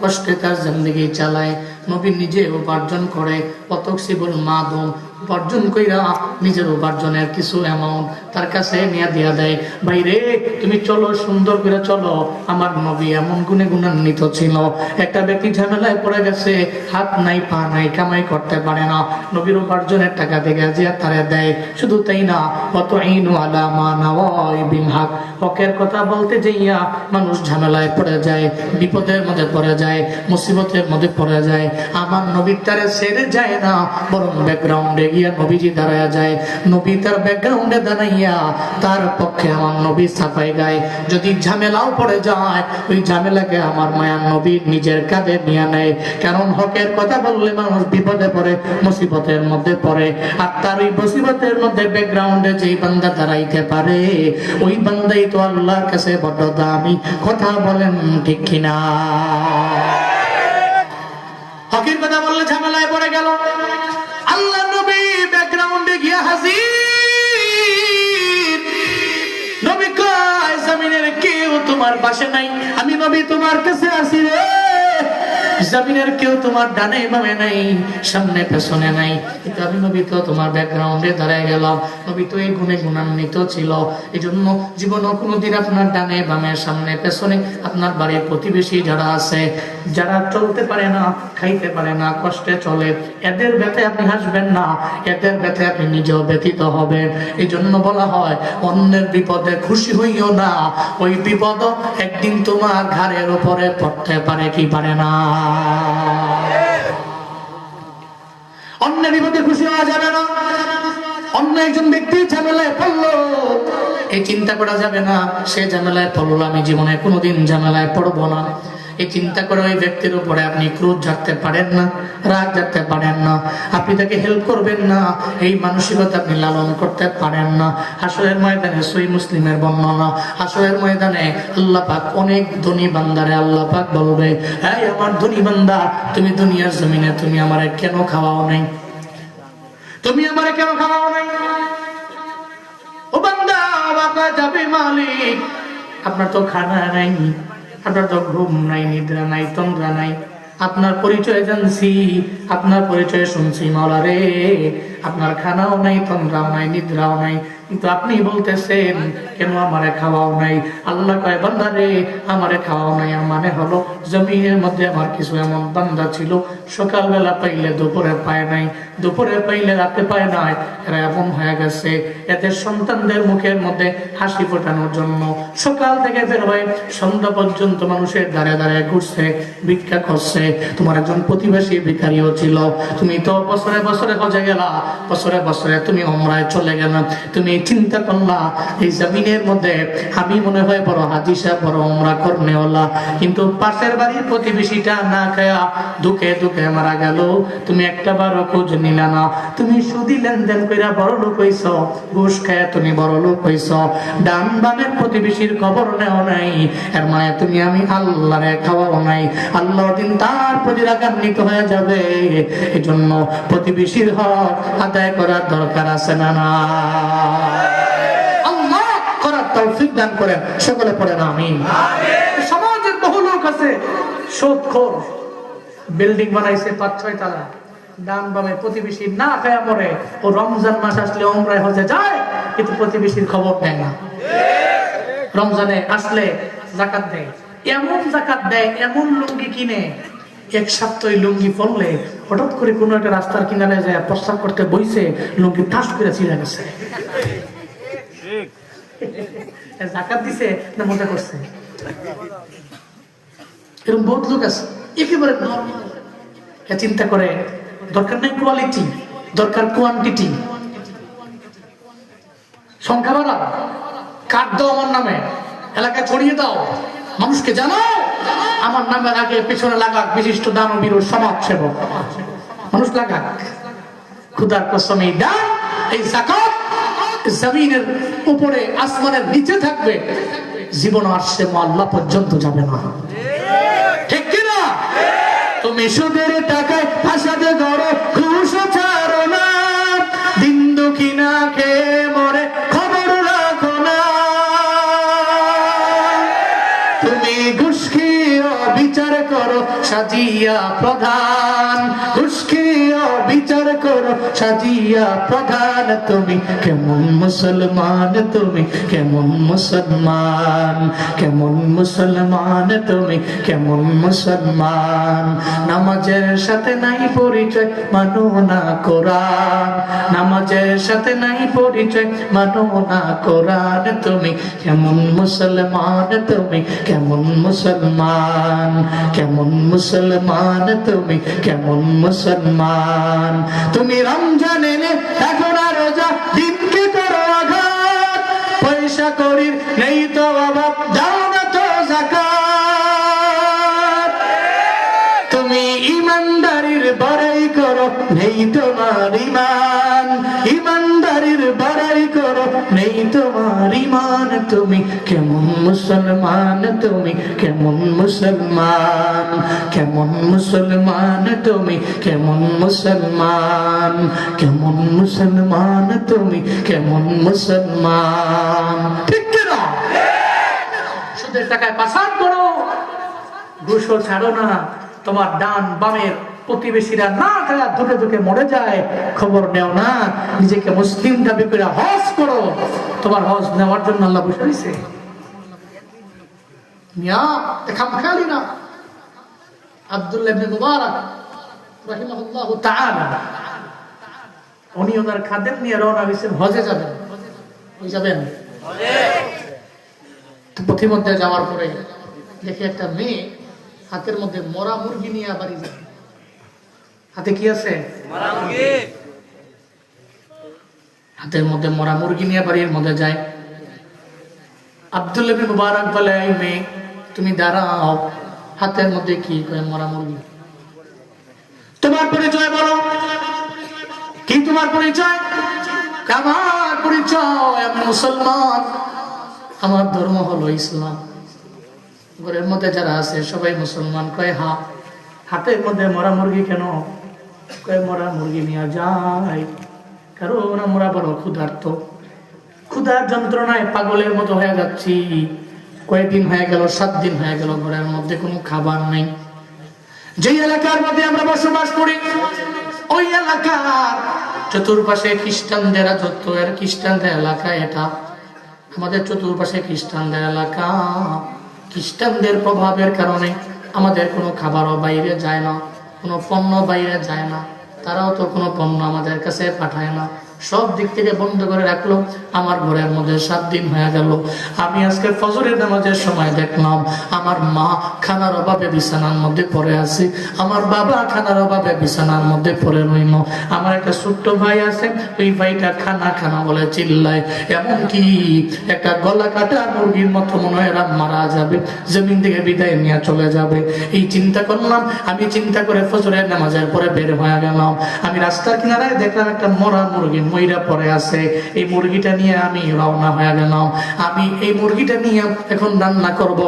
[SPEAKER 1] কষ্টে তার জিন্দেগি চালায়, নবী নিজে উপার্জন করে, ওয়াতুকসিবুল মা'দুম, উপার্জন কইরা নিজের উপার্জনের কিছু অ্যামাউন্ট তার কাছে নিয়ে দিয়া দেয়, ভাই রে তুমি চলো, সুন্দর করে চলো। আমার নবী এমন গুণে গুণান্বিত ছিল, একটা ব্যক্তি ঝামেলায় পড়ে গেছে, হাত নাই পা নাই, কামাই করতে পারে না, নবীর উপার্জনের টাকা থেকে জিয়া তারে দেয়। শুধু তাই না, ওয়াতুঈনু আলা মা নাওয়াইবিল হক, হকের কথা বলতে যাইয়া মানুষ ঝামেলায় পড়ে যায়, বিপদের মধ্যে পড়ে যায়, মুসিবতের মধ্যে পড়ে যায়, আমার নবী তারে ছেড়ে যায় না, বরং ব্যাকগ্রাউন্ডে গিয়া নবীজি দাঁড়ায়া যায়, নবী তার ব্যাকগ্রাউন্ডে দাঁড়াইয়া তার পক্ষে আমার নবী সাফাই গায়। যদি ঝামেলাও পড়ে যায়, ওই ঝামেলাকে আমার মায়ার নবী নিজের কাঁধে নিয়ে নেয়, কারণ হকের কথা বললে মানুষ বিপদে পড়ে, মুসিবতের মধ্যে পড়ে, আর তার ওই মুসিবতের মধ্যে ব্যাকগ্রাউন্ডে যেই বান্দা দাঁড়াইতে পারে, ওই বান্দাই তো আল্লাহর কাছে বড় দামি। কথা বলেন ঠিক কিনা? হকের কথা বললে ঝামেলায় পড়ে গেল, আল্লাহ নবী ব্যাকগ্রাউন্ডে গিয়া হাজির। নবী কয়, জমিনের কেউ তোমার পাশে নাই, আমি নবী তোমার কাছে আসি রে। জমিনের কেউ তোমার ডানে বামে নাই, সামনে পেছনে নাই, কিন্তু আমি নবী তো তোমার ব্যাকগ্রাউন্ডে দাঁড়ায় গেলাম। নবী তো এই গুণে গুণান্বিত ছিল, এই জন্য জীবনও কোনোদিন আপনার ডানে বামে সামনে পেছনে আপনার বাড়ির প্রতিবেশী যারা আছে, যারা চলতে পারে না, খাইতে পারে না, কষ্টে চলে, এদের ব্যথায় আপনি হাসবেন না, এদের ব্যথায় আপনি নিজেও ব্যথিত হবেন। এই জন্য বলা হয়, অন্যের বিপদে খুশি হইও না, ওই বিপদ একদিন তোমার ঘাড়ের উপরে পড়তে পারে কি পারে না। অন্যের বিপদে খুশি হওয়া যাবে না। অন্য একজন ব্যক্তি ঝামেলায় পড়লো, এই চিন্তা করা যাবে না সে ঝামেলায় পড়লো, আমি জীবনে কোনোদিন ঝামেলায় পড়বো না। এই চিন্তা করে ওই ব্যক্তির উপরে আপনি ক্রোধ ঝাড়তে পারেন না, রাগ ঝাড়তে পারেন না, আপনি তাকে হেল্প করবেন না, এই মানসিকতা আপনি লালন করতে পারেন না। হাসরের ময়দানে, সহিহ মুসলিমের বর্ণনা, হাসরের ময়দানে আল্লাহ পাক অনেক ধনী বান্দারে আল্লাহ পাক বলবে, এই আমার ধনী বান্দা, তুমি দুনিয়ার জমিনে তুমি আমারে কেন খাওয়াও নাই? তুমি আমারে কেন খাওয়াও নাই? ও বান্দা, বাবা যাবে মালিক, আপনার তো খানা নাই, আপনার তো ঘুম নাই, নিদ্রা নাই, তন্দ্রা নাই, আপনার পরিচয় জানছি, আপনার পরিচয় শুনছি মাওলা রে, আপনার খানাও নাই, তন্দ্রাও নাই, নিদ্রাও নাই, কিন্তু আপনি বলতেছেন কেন আমারে খাওয়াও নাই? আল্লাহ কয়, বান্দা রে, আমারে খাওয়াও নাই মানে হলো, জমিনের মধ্যে আমার কিছু এমন বান্দা ছিল, সকালবেলা পাইলে দুপুরে পায় নাই, দুপুরে পাইলে রাতে পায় নাই, এরা এমন হয়ে গেছে, এদের সন্তানদের মুখের মধ্যে হাসি ফোটানোর জন্য সকাল থেকে বের হয়ে সন্ধ্যা পর্যন্ত মানুষের দাঁড়ে দাঁড়িয়ে ঘুরছে, ভিক্ষা করছে। তোমার একজন প্রতিবেশী ভিখারিও ছিল, তুমি তো বছরে বছরে হজে গেলা, বছরে বছরে তুমি উমরায় চলে গেলা, তুমি চিন্তা করলা এই জমিনের মধ্যে আমি মনে হয় বড় হাজী সাহেব, বড় উমরা করনেওয়ালা, কিন্তু পাশের বাড়ির প্রতিবেশীটা না খায়া দুঃখে দুঃখে মারা গেল, তুমি একটা বারও খোঁজ নিলা না, তুমি সুদি লেনদেন কইরা বড় লোক হইছ, ঘুষ খায়া তুমি বড় লোক হইছ, ডান বামের প্রতিবেশীর খবর নেও নাই, এর মানে তুমি আমি আল্লাহরে খাওয়াও নাই, আল্লাহ দিন তার প্রতি রাগান্বিত হয়ে যাবে। এই জন্য প্রতিবেশীর হক আদায় করার দরকার আছে না? না, আল্লাহ করার তৌফিক দান করেন, সকলে পড়েন আমিন। সমাজের বহু লোক আছে সুদখোর, বিল্ডিং বানাইছে 5-6 তলা, ডান বামে প্রতিবেশী না খায়া মরে, ও রমজান মাস আসলে উমরায় হজে যায়, কিন্তু প্রতিবেশীর খবর নেয় না, রমজানে আসলে যাকাত দেয়, এমন যাকাত দেয়, এমন লুঙ্গি কিনে, এক সপ্তাহ লুঙ্গি পরলে হঠাৎ করে কোনো একটা রাস্তার কিনারে যায় প্রস্তাব করতে বইছে, লুঙ্গি ঠাস করে ছিঁড়ে গেছে, যাকাত দিছে না মজা করছে। এরকম বহুত লোক আছে একেবারে নরমাল, চিন্তা করে দরকার নেই কোয়ালিটি, দরকার কোয়ান্টিটি। সংখ্যা বাড়া, কার্ড দাও আমার নামে, এলাকায় ছড়িয়ে দাও, মানুষকে জানাও আমার নামের আগে পেছনে লাগাক বিশিষ্ট দানবীর সমাজসেবক, মানুষ লাগাক। খুদার কসম এই দান, এই যাকাত জমিনের উপরে আসমানের নিচে থাকবে, জীবন আসছে আল্লাহ পর্যন্ত যাবে না, ঠিক কিনা? তুমি সুদের টাকায় ফাসাদে গড়ে ঘুষ ছাড়ো না, দিন দুঃখী না খেয়ে মরে খবর রাখো না, সাজিয়া প্রধান, ঘুষখিয়া বিচার করো সাজিয়া প্রধান। তুমি কেমন মুসলমান, তুমি কেমন মুসলমান, কেমন মুসলমান, তুমি কেমন মুসলমান। নামাজের সাথে নাই পরিচয়, মানো না কোরআন, নামাজের সাথে নাই পরিচয়, মানো না কোরআন। তুমি কেমন মুসলমান, তুমি কেমন মুসলমান, কেমন মুসলমান, তুমি কেমন মুসলমান। তুমি রমজান এলে এখন আর রোজা, দিনকে করো আঘাত, পয়সা করির নেই তো অভাব, দাও না তো যাকাত। তুমি ইমানদারির বড়াই করো, নেই তোমার ইমান, ইমানদারির বড়াই করো, নেই তোমার ইমান। তুমি কেমন মুসলমান, তুমি কেমন মুসলমান, কেমন মুসলমান, তুমি কেমন মুসলমান, কেমন মুসলমান, তুমি কেমন মুসলমান। ঠিক কিনা? সুদের টাকায় পাচার করো, ঘুষও ছাড়ো না, তোমার ডান বামের প্রতিবেশীরা না খায়া ধুকে ধুকে মরে যায়, খবর নেও না। নিজেকে মুসলিম দাবি করে হজ করো, তোমার হজ নেওয়ার জন্য আল্লাহ বসে দিয়েছে। মিয়া খামখেয়ালি না। আব্দুল্লাহ ইবনে মুবারক রাহিমাহুল্লাহু তাআলা উনি ওনার খাদেম নিয়ে রওনা হয়েছেন, হজে যাবেন। ওই যাবেন তো পথিমধ্যে যাওয়ার পরে দেখে একটা মেয়ে হাতের মধ্যে মরা মুরগি নিয়ে বাড়ি যায়। হাতে কি আছে? হাতের মধ্যে মরা মুরগি নিয়ে বাড়ির মধ্যে যায়। আব্দুল্লাহ ইবনে মুবারক বলে, এই মেয়ে তুমি দাঁড়াও, হাতের মধ্যে কি? কয় মরা মুরগি। তোমার পরিচয় বলো, কি তোমার পরিচয়? আমার পরিচয় আমি মুসলমান, আমার ধর্ম হলো ইসলাম। ঘরের মধ্যে যারা আছে সবাই মুসলমান। কয় হা, হাতের মধ্যে মরা মুরগি কেন? কয় মরা মুরগি নিয়ে যায়, কারণ আমরা বড় ক্ষুধার্ত, ক্ষুধার যন্ত্রণায় পাগলের মতো হয়ে যাচ্ছি। কয়েকদিন হয়ে গেল, 7 দিন হয়ে গেল, ঘরের মধ্যে কোনো খাবার নেই। যেই এলাকার মধ্যে আমরা বসবাস করি, ওই এলাকার চতুর্পাশে খ্রিস্টানদের রাজত্ব, এর খ্রিস্টানদের এলাকা এটা। আমাদের চতুর্পাশে খ্রিস্টানদের এলাকা, খ্রিস্টানদের প্রভাবের কারণে আমাদের কোনো খাবারও বাইরে যায় না, কোনো পণ্য বাইরে যায় না, তারাও তো কোনো পণ্য আমাদের কাছে পাঠায় না, সব দিক থেকে বন্ধ করে রাখলো। আমার ঘরের মধ্যে 7 দিন হয়ে গেল। আমি আজকে ফজরের নামাজের সময় দেখলাম আমার মা খানার অভাবে বিছানার মধ্যে পড়ে আছে, আমার বাবা খানার অভাবে বিছানার মধ্যে পড়ে রইল। আমার একটা ছোট্ট ভাই আছে, ওই ভাইটা খানা খানা বলে চিল্লায়, এমনকি একটা গলা কাটা মুরগির মতো মনে হয় এরা মারা যাবে, জমিন থেকে বিদায় নিয়ে চলে যাবে। এই চিন্তা করলাম। আমি চিন্তা করে ফজরের নামাজের পরে বের হয়ে গেলাম। আমি রাস্তার কিনারায় দেখলাম একটা মরা মুরগি মইরা পড়ে আছে। এই মুরগিটা নিয়ে আমি রওনা হয়ে গেলাম। আমি এই মুরগিটা নিয়ে এখন রান্না করব।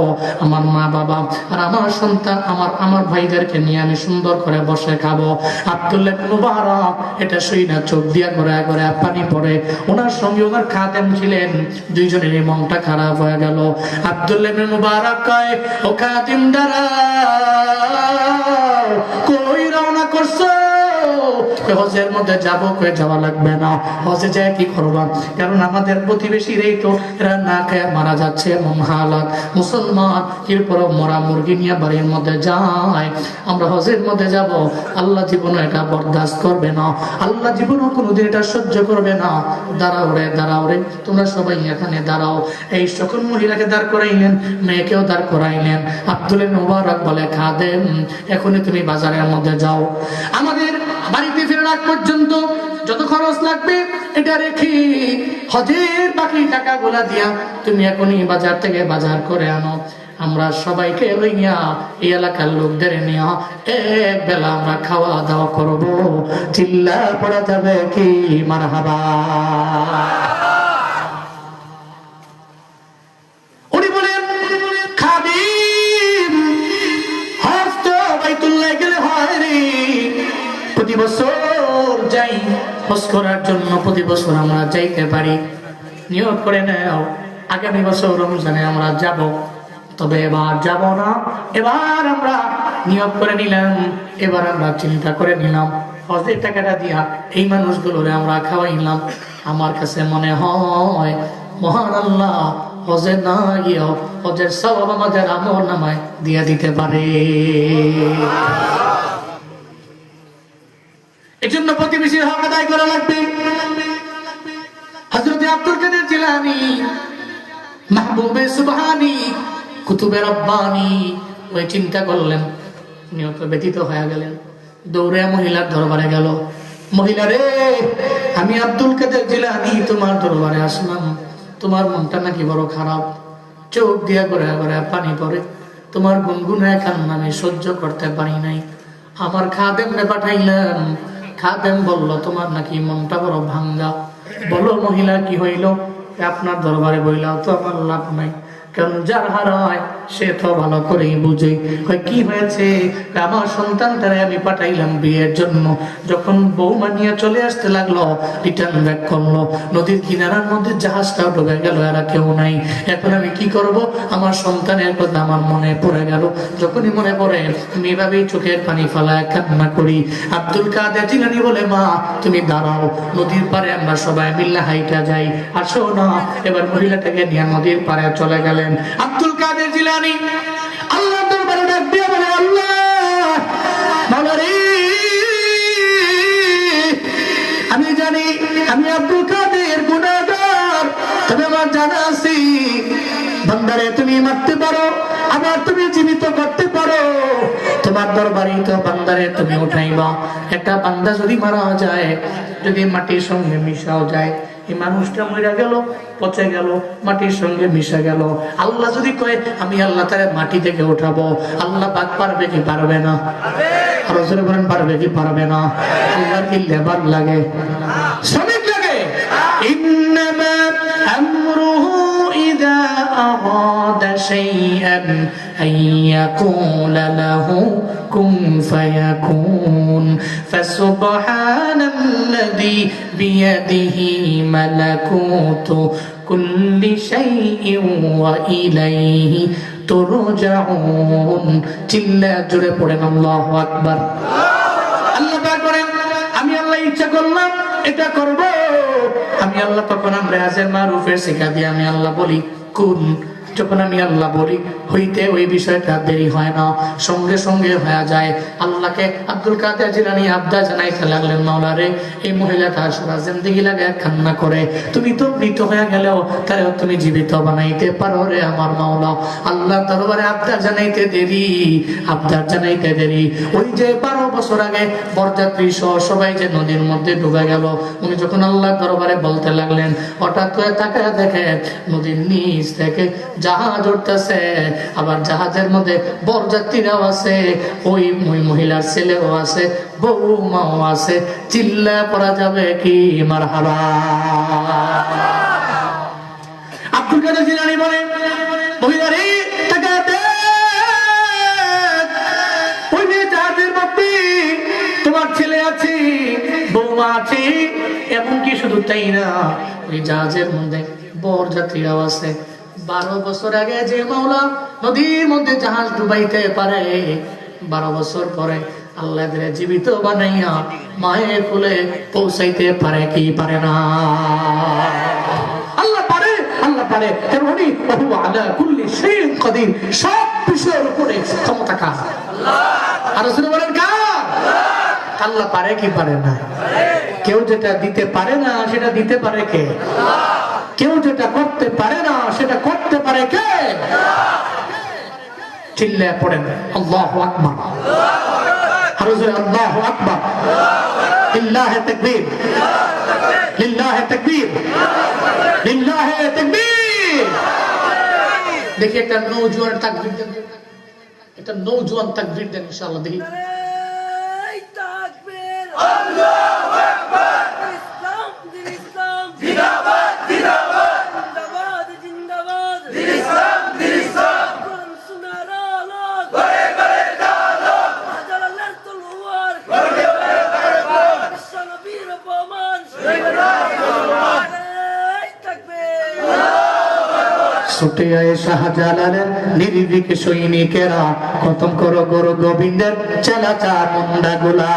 [SPEAKER 1] আমার মা বাবা আর আমার সন্তান, আমার ভাইদেরকে নিয়ে আমি সুন্দর করে বসে খাবো। আব্দুল্লাহ ইবনে মুবারক এটা শুই না, চোখ দিয়া ঘোরা ঘোরা পানি পড়ে। ওনার সঙ্গে ওনার খাদেম ছিলেন, দুইজনের মনটা খারাপ হয়ে গেল। আব্দুল্লাহ ইবনে মুবারক কয়, ও খাদেম দাঁড়াও, কই রওনা করছো? হজের মধ্যে যাবো। কয়ে যাওয়া লাগবে না, হজে যায় কি করবা? কারণ আমাদের প্রতিবেশীরাই তো এরা না খেয়ে মারা যাচ্ছে, এমন হালাত। মুসলমান এরপর মরা মুরগি নিয়ে বাড়ির মধ্যে যায়। আমরা হজের মধ্যে যাব, আল্লাহ জীবনে এটা বরদাস্ত করবে না, আল্লাহ জীবনও কোনোদিন এটা সহ্য করবে না। দাঁড়াও রে, দাঁড়াও রে, তোমরা সবাই এখানে দাঁড়াও। এই সকল মহিলাকে দাঁড় করাইলেন, মেয়েকেও দাঁড় করাইলেন। আব্দুল্লাহ ইবনে মুবারক বলে, খাদেম এখনই তুমি বাজারের মধ্যে যাও, আমাদের বাড়িতে ফেরার আগ পর্যন্ত যত খরচ লাগবে এটা রেখে হজের বাকি টাকাগুলা দিয়া তুমি এখনই বাজার থেকে বাজার করে আনো। আমরা সবাইকে লইয়া এই এলাকার লোকদের নিয়ে এক বেলা আমরা খাওয়া দাওয়া করবো। চিল্লা পড়া যাবে কি মারহাবা? উনি বলেন, খাদিম হজ তো বাইতুল্লাহ গেলে হয় রে, প্রতি বছর যাই হজ করার জন্য, প্রতি বছর আমরা যাইতে পারি। নিয়োগ করে নাও, আগামী বছর রমজানে আমরা যাব। তবে এবার যাব না, এবার আমরা নিয়োগ করে নিলাম, এবার আমরা চিন্তা করে নিলাম হজের টাকাটা দিয়া এই মানুষগুলোরে আমরা খাওয়াইলাম। আমার কাছে মনে হয় মহান আল্লাহ হজে না গিয়েও হজের সওয়াব আমাদের আমল নামায় দিয়া দিতে পারে। এই জন্য প্রতিবেশীর হক আদায় করা লাগবে। হযরত আব্দুল কাদের জিলানী, মাহবুবে সুবহানী, কুতুবে রব্বানী ওই চিন্তা করলেন, নিয়ত ব্যতীত হয়ে গেলেন, দৌড়ে মহিলার দরবারে গেল। মহিলা রে, আমি আব্দুল কাদের জিলানী তোমার দরবারে আসলাম, তোমার মনটা নাকি বড় খারাপ, চোখ দিয়া করে করে পানি পড়ে, তোমার গুনগুনায় কান্না আমি সহ্য করতে পারি নাই। আমার খাদেমরে পাঠাইলাম, খাদেম বলল তোমার নাকি মনটা বড় ভাঙ্গা। বলো মহিলা কি হইল? আপনার দরবারে বইলাও তো আমার লাভ নাই, কারণ যার হারায় সে তো ভালো করেই বুঝে। কি হয়েছে? আমার সন্তানটারে আমি পাঠাইলাম বিয়ের জন্য, যখন বৌমা নিয়ে চলে আসতে লাগলো, রিটার্ন ব্যাক করলো, নদীর কিনারার মধ্যে জাহাজটাও ডুবে গেল, এরা কেউ নাই। এখন আমি কি করব? আমার সন্তানের কথা আমার মনে পড়ে গেল। যখনই মনে পড়ে আমি এভাবেই চোখের পানি ফালায় কান্না করি। আব্দুল কাদের জিলানী বলে, মা তুমি দাঁড়াও, নদীর পারে আমরা সবাই মিল্লা হাইটা যাই, আসো না। এবার মহিলাটাকে নিয়ে নদীর পারে চলে গেলেন। আব্দুল কাদের জিলানী আল্লাহর দরবারে ডাক দিয়ে বলে, আল্লাহ মাওলা রে, আমি জানি আমি আব্দুল কাদের গুনাহগার, তবে আমার জানা আছে বান্দারে তুমি মারতে পারো, আবার তুমি জীবিত করতে পারো। তোমার দরবারে তো বান্দারে তুমি উঠাইবা। একটা বান্দা যদি মারা যায়, যদি মাটির সঙ্গে মিশাও যায়, এই মানুষটা মরে গেল, পচে গেল, মাটির সঙ্গে মিশে গেল, আল্লাহ যদি কয় আমি আল্লাহ তারে মাটি থেকে উঠাবো, আল্লাহ পাক পারবে কি পারবে না? আর জোরে বলেন পারবে কি পারবে না? আল্লাহর কি লেবার লাগে? শ্রমিক লাগে? ইন্নামা আমরুহু ইযা আরাদা শাইআন আইয়াকুলা লাহু কুন ফায়াকুন ফাসুবহানাল্লাযী বিয়াদিহি মালাকুতু কুল্লি শাইইন ওয়া ইলাইহি তুরজাউন। চিল্লা জোরে পড়েন আল্লাহু আকবার। আল্লাহ পাক বলেন, আমি আল্লাহ ইচ্ছা করলাম এটা করব। আমি আল্লাহ তখন আমরা আজের মারুফের শিক্ষা দিয়ে আমি আল্লাহ বলি কুন, যখন আমি আল্লাহ বলি হইতে ওই বিষয়টা দেরি হয় না, সঙ্গে সঙ্গে হয়ে যায়। আল্লাহকে আব্দুল কাদের জিলানী আবদার জানাইতে লাগলেন, মাওলা রে, এই মহিলাটা সারা জিন্দেগি লাগে কান্না করে, তুমি তো মৃত হয়ে গেলেও তারেও তুমি জীবিত বানাইতে পারো রে আমার মাওলা। আল্লাহ দরবারে আবদার জানাইতে দেরি, আবদার জানাইতে দেরি। ওই যে 12 বছর আগে বরযাত্রী সহ সবাই যে নদীর মধ্যে ডুবে গেল, উনি যখন আল্লাহর দরবারে বলতে লাগলেন, হঠাৎ করে তাকায় দেখে নদীর নিচ থেকে জাহাজ উঠতেছে, আবার জাহাজের মধ্যে বরযাত্রীরাও আছে, ওই মহিলার ছেলেও আছে, বৌমাও আছে। চিল্লা পড়া যাবে কি মারহাবা? আব্দুল কাদের জিলানী বলে, মহিলারে তাকায় দেখ, ওই যে জাহাজের মধ্যে তোমার ছেলে আছে, বৌমা আছে। এমনকি শুধু তাই না, ওই জাহাজের মধ্যে বরযাত্রীরাও আছে। 12 বছর আগে যে মাওলা নদীর মধ্যে জাহাজ ডুবাইতে পারে, 12 বছর পরে আল্লাহ জীবিত বানাইয়া মায়ের কোলে পৌঁছাইতে পারে কি পারে না? আল্লাহ পারে, আল্লাহ পারে, কারণ উনি ওহু আলা কুল্লি শাইইন কাদির, সব বিষয়ের উপরে ক্ষমতা কার? আল্লাহ। আর রাসূল বলেন কার? আল্লাহ পারে কি পারে না? কেউ যেটা দিতে পারে না সেটা দিতে পারে কে? আল্লাহ। কেউ যেটা করতে পারে না সেটা করতে পারে কে? চিল্লায় পড়েন আল্লাহু আকবার, আরো জোরে আল্লাহু আকবার, লিল্লাহি তাকবীর, লিল্লাহি তাকবীর, লিল্লাহি তাকবীর। দেখি একটা নওজোয়ান তাকবীর দেন, একটা নওজোয়ান তাকবীর দেন ইনশাআল্লাহ। দেখি তাকবীর, আল্লাহু আকবার, ইসলাম দিন, ইসলাম জিন্দাবাদ, জিন্দাবাদ, জিন্দাবাদ, জিন্দাবাদ, ইসলাম দিন, ইসলাম সুনার আলো গরে গরে জালো, হাজারালের তলোয়ার গরে গরে কারবান, বিশ্বনবীর অপমান শহীদরা তাকবীর, আল্লাহু আকবার, ছুটে আয় শাহজালালের নির্ভীক সৈনিকেরা, খতম করো গুরু গোবিন্দের চেলাচা মুন্ডাগুলা।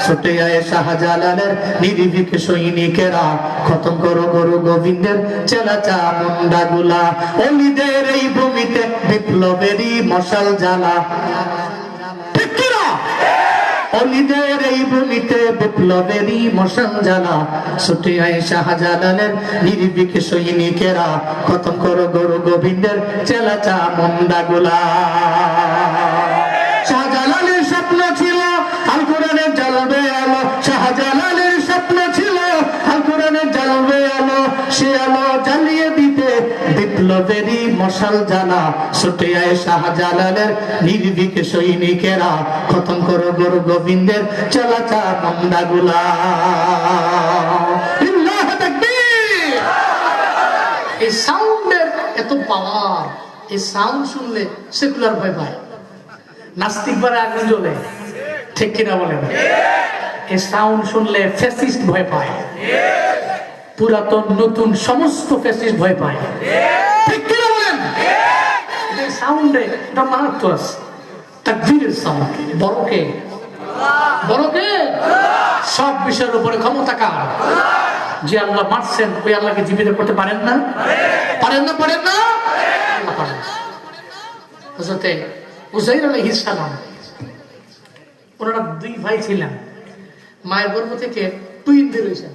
[SPEAKER 1] ছুটে আয় শাহজালালের নির্ভীক সৈনিকেরা, খতম করো গুরু গোবিন্দের চেলাচা মুন্ডাগুলা। অলিদের এই ভূমিতে বিপ্লবেরই মশাল জ্বালা। ঠিক কি না? অলিদের এই ভূমিতে বিপ্লবেরই মশাল জ্বালা। ছুটে আয় শাহজালালের নির্ভীক সৈনিকেরা, খতম করো গুরু গোবিন্দের চেলাচা মুন্ডাগুলা। শাহজালালের স্বপ্ন ছিল আল কোরআনের জ্বালবে আলো। শাহজালালের স্বপ্ন ছিল আল কোরআনের জ্বালবে আলো। সে আলো জ্বালিয়ে দিতে বিপ্লবেরই মশাল জ্বালা। ছুটে আয় শাহজালালের নির্ভীক সৈনিকেরা, খতম করো গুরু গোবিন্দের চেলাচা মুন্ডাগুলা। আল্লাহু তাকবীর। এই সাউন্ডের এত পাওয়ার, এই সাউন্ড শুনলে সেকুলার ভয় পায়, নাস্তিক বারে আগুন জ্বলে। ঠিক কিনা বলেন? এই সাউন্ড শুনলে ফ্যাসিস্ট ভয় পায়, পুরাতন নতুন সমস্ত ফ্যাসিস্ট ভয় পায়। ঠিক কিনা বলেন? এই সাউন্ডে এটা মারাত্মক আছে। তাকবীরের সাউন্ড। বড় কে? বড় কে? সব বিষয়ের উপরে ক্ষমতা কার? যে আল্লাহ মারছেন ওই আল্লাহকে জীবিত করতে পারেন না? পারেন না? পারেন না? আল্লাহ পারেন। হযরতে উযাইর আলাইহিস সালাম, ওনারা দুই ভাই ছিলেন। মায়ের গর্ভ থেকে টুইন বের হয়েছেন,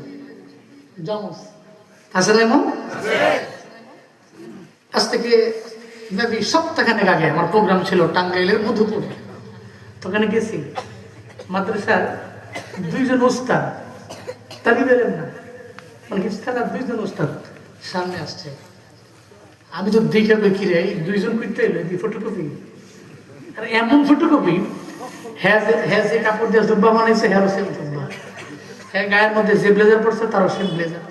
[SPEAKER 1] জমজ। আছে না এমন? আজ থেকে মেবি সপ্তাহখানেক আগে আমার প্রোগ্রাম ছিল টাঙ্গাইলের মধুপুরে। ওখানে গেছি, মাদ্রাসার দুইজন ওস্তাদ, তালি বেরেন না, মানে খেলার দুইজন ওস্তাদ সামনে আসছে। আমি তো দেখে দেখি রে দুইজন করতে এলো ফটোকপি। আর এমন ফটোকপি, হ্যাঁ যে কাপড় দিয়ে জুব্বা বানাইছে হ্যারও সেম জুব্বা, হ্যাঁ গায়ের মধ্যে যে ব্লেজার পড়ছে তারও সেম ব্লেজার,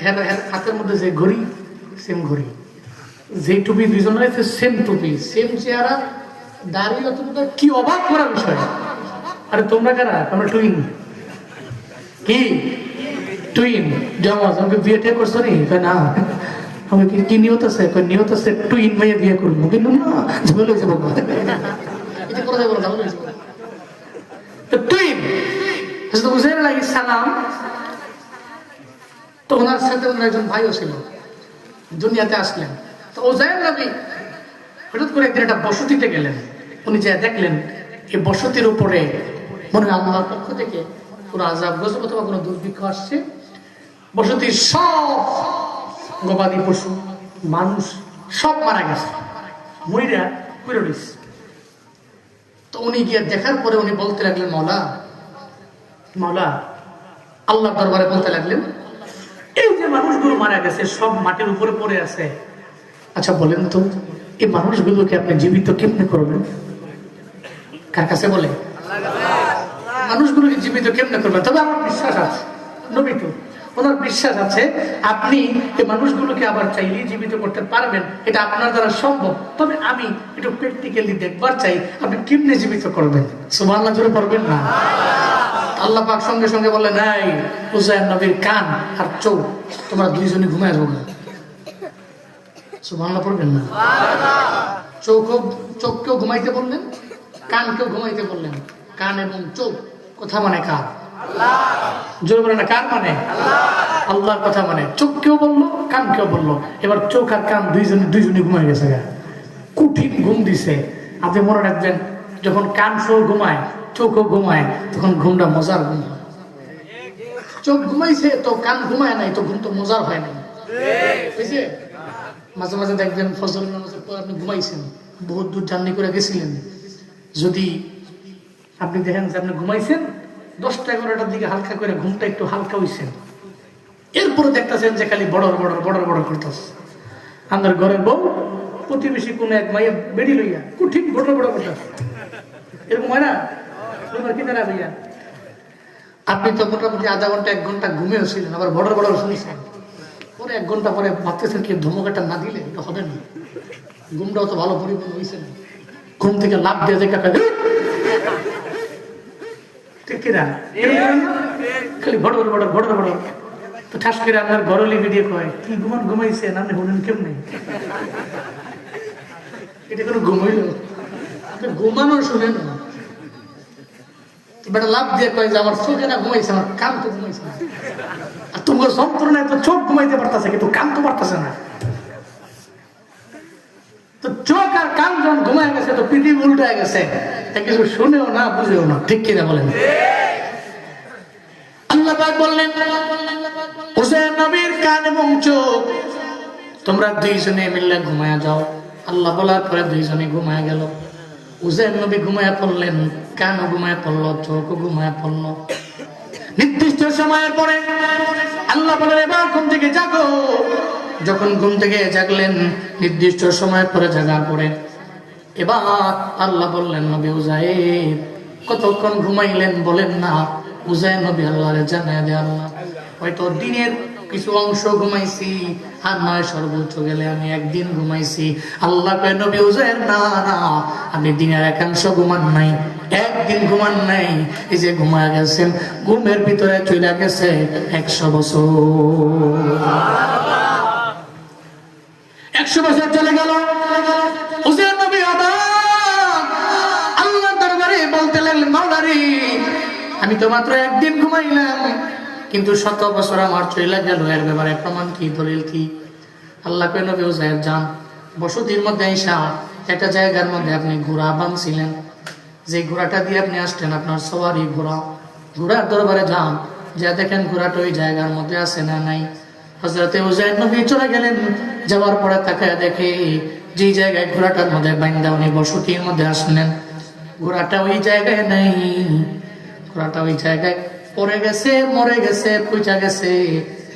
[SPEAKER 1] হ্যাঁ হাতের মধ্যে যে ঘড়ি সেম ঘড়ি, যে টুপি দুইজন রয়েছে সেম টুপি, সেম চেহারা, দাঁড়িয়ে অতটা কি অবাক করার বিষয়। আরে তোমরা কারা? আমরা টুইন। কি টুইন? জমজ। আমাকে বিয়ে ঠিক করছো নি? না। আমাকে কি নিয়ত আছে? নিয়ত আছে টুইন মেয়ে বিয়ে করবো, কিন্তু না ঝামেলা হয়েছে বাবা। তো ওনার সাথে ওনার একজন ভাইও ছিল, দুনিয়াতে আসলেন। তো উযাইর নবী হঠাৎ করে একদিন একটা বসতিতে গেলেন। উনি যা দেখলেন এই বসতির উপরে মনে হয় আল্লাহর পক্ষ থেকে পুরো আযাব গজব অথবা কোনো দুর্ভিক্ষ আসছে। বসতির সব গবাদি পশু, মানুষ সব মারা গেছে, মইরা পুরো রয়েছে। তো উনি গিয়ে দেখার পরে উনি বলতে লাগলেন, মাওলা মাওলা, আল্লাহর দরবারে বলতে লাগলেন, এই যে মানুষগুলো মারা গেছে সব মাটির উপরে পড়ে আছে, আচ্ছা বলেন তো এই মানুষগুলোকে আপনি জীবিত কেমনে করবেন? কার কাছে বলে? মানুষগুলোকে জীবিত কেমনে করবেন? তবে আমার বিশ্বাস আছে, নবী তো ওনার বিশ্বাস আছে আপনি এই মানুষগুলোকে আবার চাইলেই জীবিত করতে পারবেন, এটা আপনার দ্বারা সম্ভব। তবে আমি একটু প্র্যাকটিক্যালি দেখবার চাই আপনি কেমনে জীবিত করবেন। সুবহানাল্লাহ জোরে পড়বেন না? আল্লাহ পাক সঙ্গে সঙ্গে বললেন, নাই উযাইর নবীর কান আর চোখ তোমরা দুইজনে ঘুমায় যাবো না। সুবহানাল্লাহ পড়বেন না? চোখকেও ঘুমাইতে বললেন, কানকেও ঘুমাইতে বললেন। কান এবং চোখ কথা মানে কার? জোরে বলে না, কার মানে? আল্লাহর কথা মানে। চোখকেও বললো, কানকেও বললো। এবার চোখ আর কান দুইজনে ঘুমাই গেছে, কঠিন ঘুম দিছে। আপনি মনে রাখবেন, যখন কান সহ ঘুমায় চোখও ঘুমায় তখন ঘুমটা মজার ঘুম হয়। চোখ ঘুমাইছে তো কান ঘুমায় নাই, তো ঘুম তো মজার হয় নাই। বুঝছে? মাঝে মাঝে দেখবেন ফজর নামাজের পর আপনি ঘুমাইছেন, বহুত দূর জার্নি করে গেছিলেন, যদি আপনি দেখেন যে আপনি ঘুমাইছেন 10টা-11টার দিকে হালকা করে ঘুমটা একটু হালকা হইছেন, এরপরে দেখতেছেন যে খালি বড় করতেছে। আমাদের ঘরের বউ প্রতিবেশী কোন এক মাইয়া বেড়ি লইয়া কঠিন বড় করতেছে, এরকম হয় না? কিনারা ভাইয়া আপনি তো মোটামুটি আধা ঘন্টা 1 ঘন্টা ঘুমেও ছিলেন, আবার বড় শুনেছেন, পরে 1 ঘন্টা পরে ভাবতেছেন কি ধমকাটা না দিলে এটা হবে না, ঘুমটাও তো ভালো পরিপূর্ণ হয়েছে না, ঘুম থেকে লাভ দিয়ে দেখা ঠিক কিনা? খালি বড় তো ঠাস করে আপনার গরলি ভিডিও কয় কি ঘুমাইছেন আপনি বলেন কেমনি, এটা কোনো ঘুমাইল? ঘুমানো শুনেন না, বেটা লাভ দিয়ে কয় যে আমার চোখে না ঘুমাইছে, আমার কান তো ঘুমাইছে না। আর তোমার যন্ত্রণায় তো চোখ ঘুমাইতে পারতেছে কিন্তু কান তো পারতেছে না। তো চোখ আর কান যখন ঘুমায় গেছে তো পৃথিবী উল্টে গেছে, কিছু শুনেও না বুঝেও না, ঠিক কিনা বলেন? আল্লাহ পাক বললেন হুসাইন নবীর কান এবং চোখ তোমরা দুইজনে মিলে ঘুমায়া যাও। আল্লাহ বলার পরে দুইজনে ঘুমায়া গেল। হুসাইন নবী ঘুমায়া পড়লেন, কানও ঘুমায়া পড়লো, চোখও ঘুমায়া পড়লো। নির্দিষ্ট সময়ের পরে আল্লাহ বলেন এবার ঘুম থেকে জাগো। যখন ঘুম থেকে জাগলেন নির্দিষ্ট সময় পরে জাগার পরে এবার আল্লাহ বললেন নবী উজাইর কতক্ষণ ঘুমাইলেন বলেন না। উজাইর নবী আল্লাহরে জানায় দেয় আল্লাহ হয়তো দিনের কিছু অংশ ঘুমাইছি আর নয় সর্বোচ্চ গেলে আমি একদিন ঘুমাইছি। আল্লাহ কয় নবী উজাইর না না, আপনি দিনের একাংশ ঘুমান নাই, একদিন ঘুমান নাই। এই যে ঘুমায় গেছেন ঘুমের ভিতরে চলে গেছে 100 বছর। 100 বছর চলে গেল। হুসাইন নবী আল্লাহর দরবারে বলতে লাগলেন মাওলা রে, আমি তো মাত্র একদিন ঘুমাইলাম কিন্তু 100 বছর আমার চলে গেল, এর ব্যাপারে প্রমাণ কি, দলিল কি? আল্লাহ কয় নবী উজাইর যান বসতির মধ্যে আইসা একটা জায়গার মধ্যে আপনি ঘোড়া বাঁধছিলেন, যে ঘোড়াটা দিয়ে আপনি আসতেন আপনার সওয়ারি ঘোড়া, ঘোড়ার দরবারে যান, যা দেখেন ঘোড়াটা ওই জায়গার মধ্যে আছে না নাই। হযরতে উজাইর নবী চলে গেলেন, যাওয়ার পরে তাকায় দেখে যে জায়গায় ঘোড়াটার মধ্যে বাইন্দা উনি বসতির মধ্যে আসলেন ঘোড়াটা ওই জায়গায় নাই। ঘোড়াটা ওই জায়গায় পড়ে গেছে, মরে গেছে, পচা গেছে,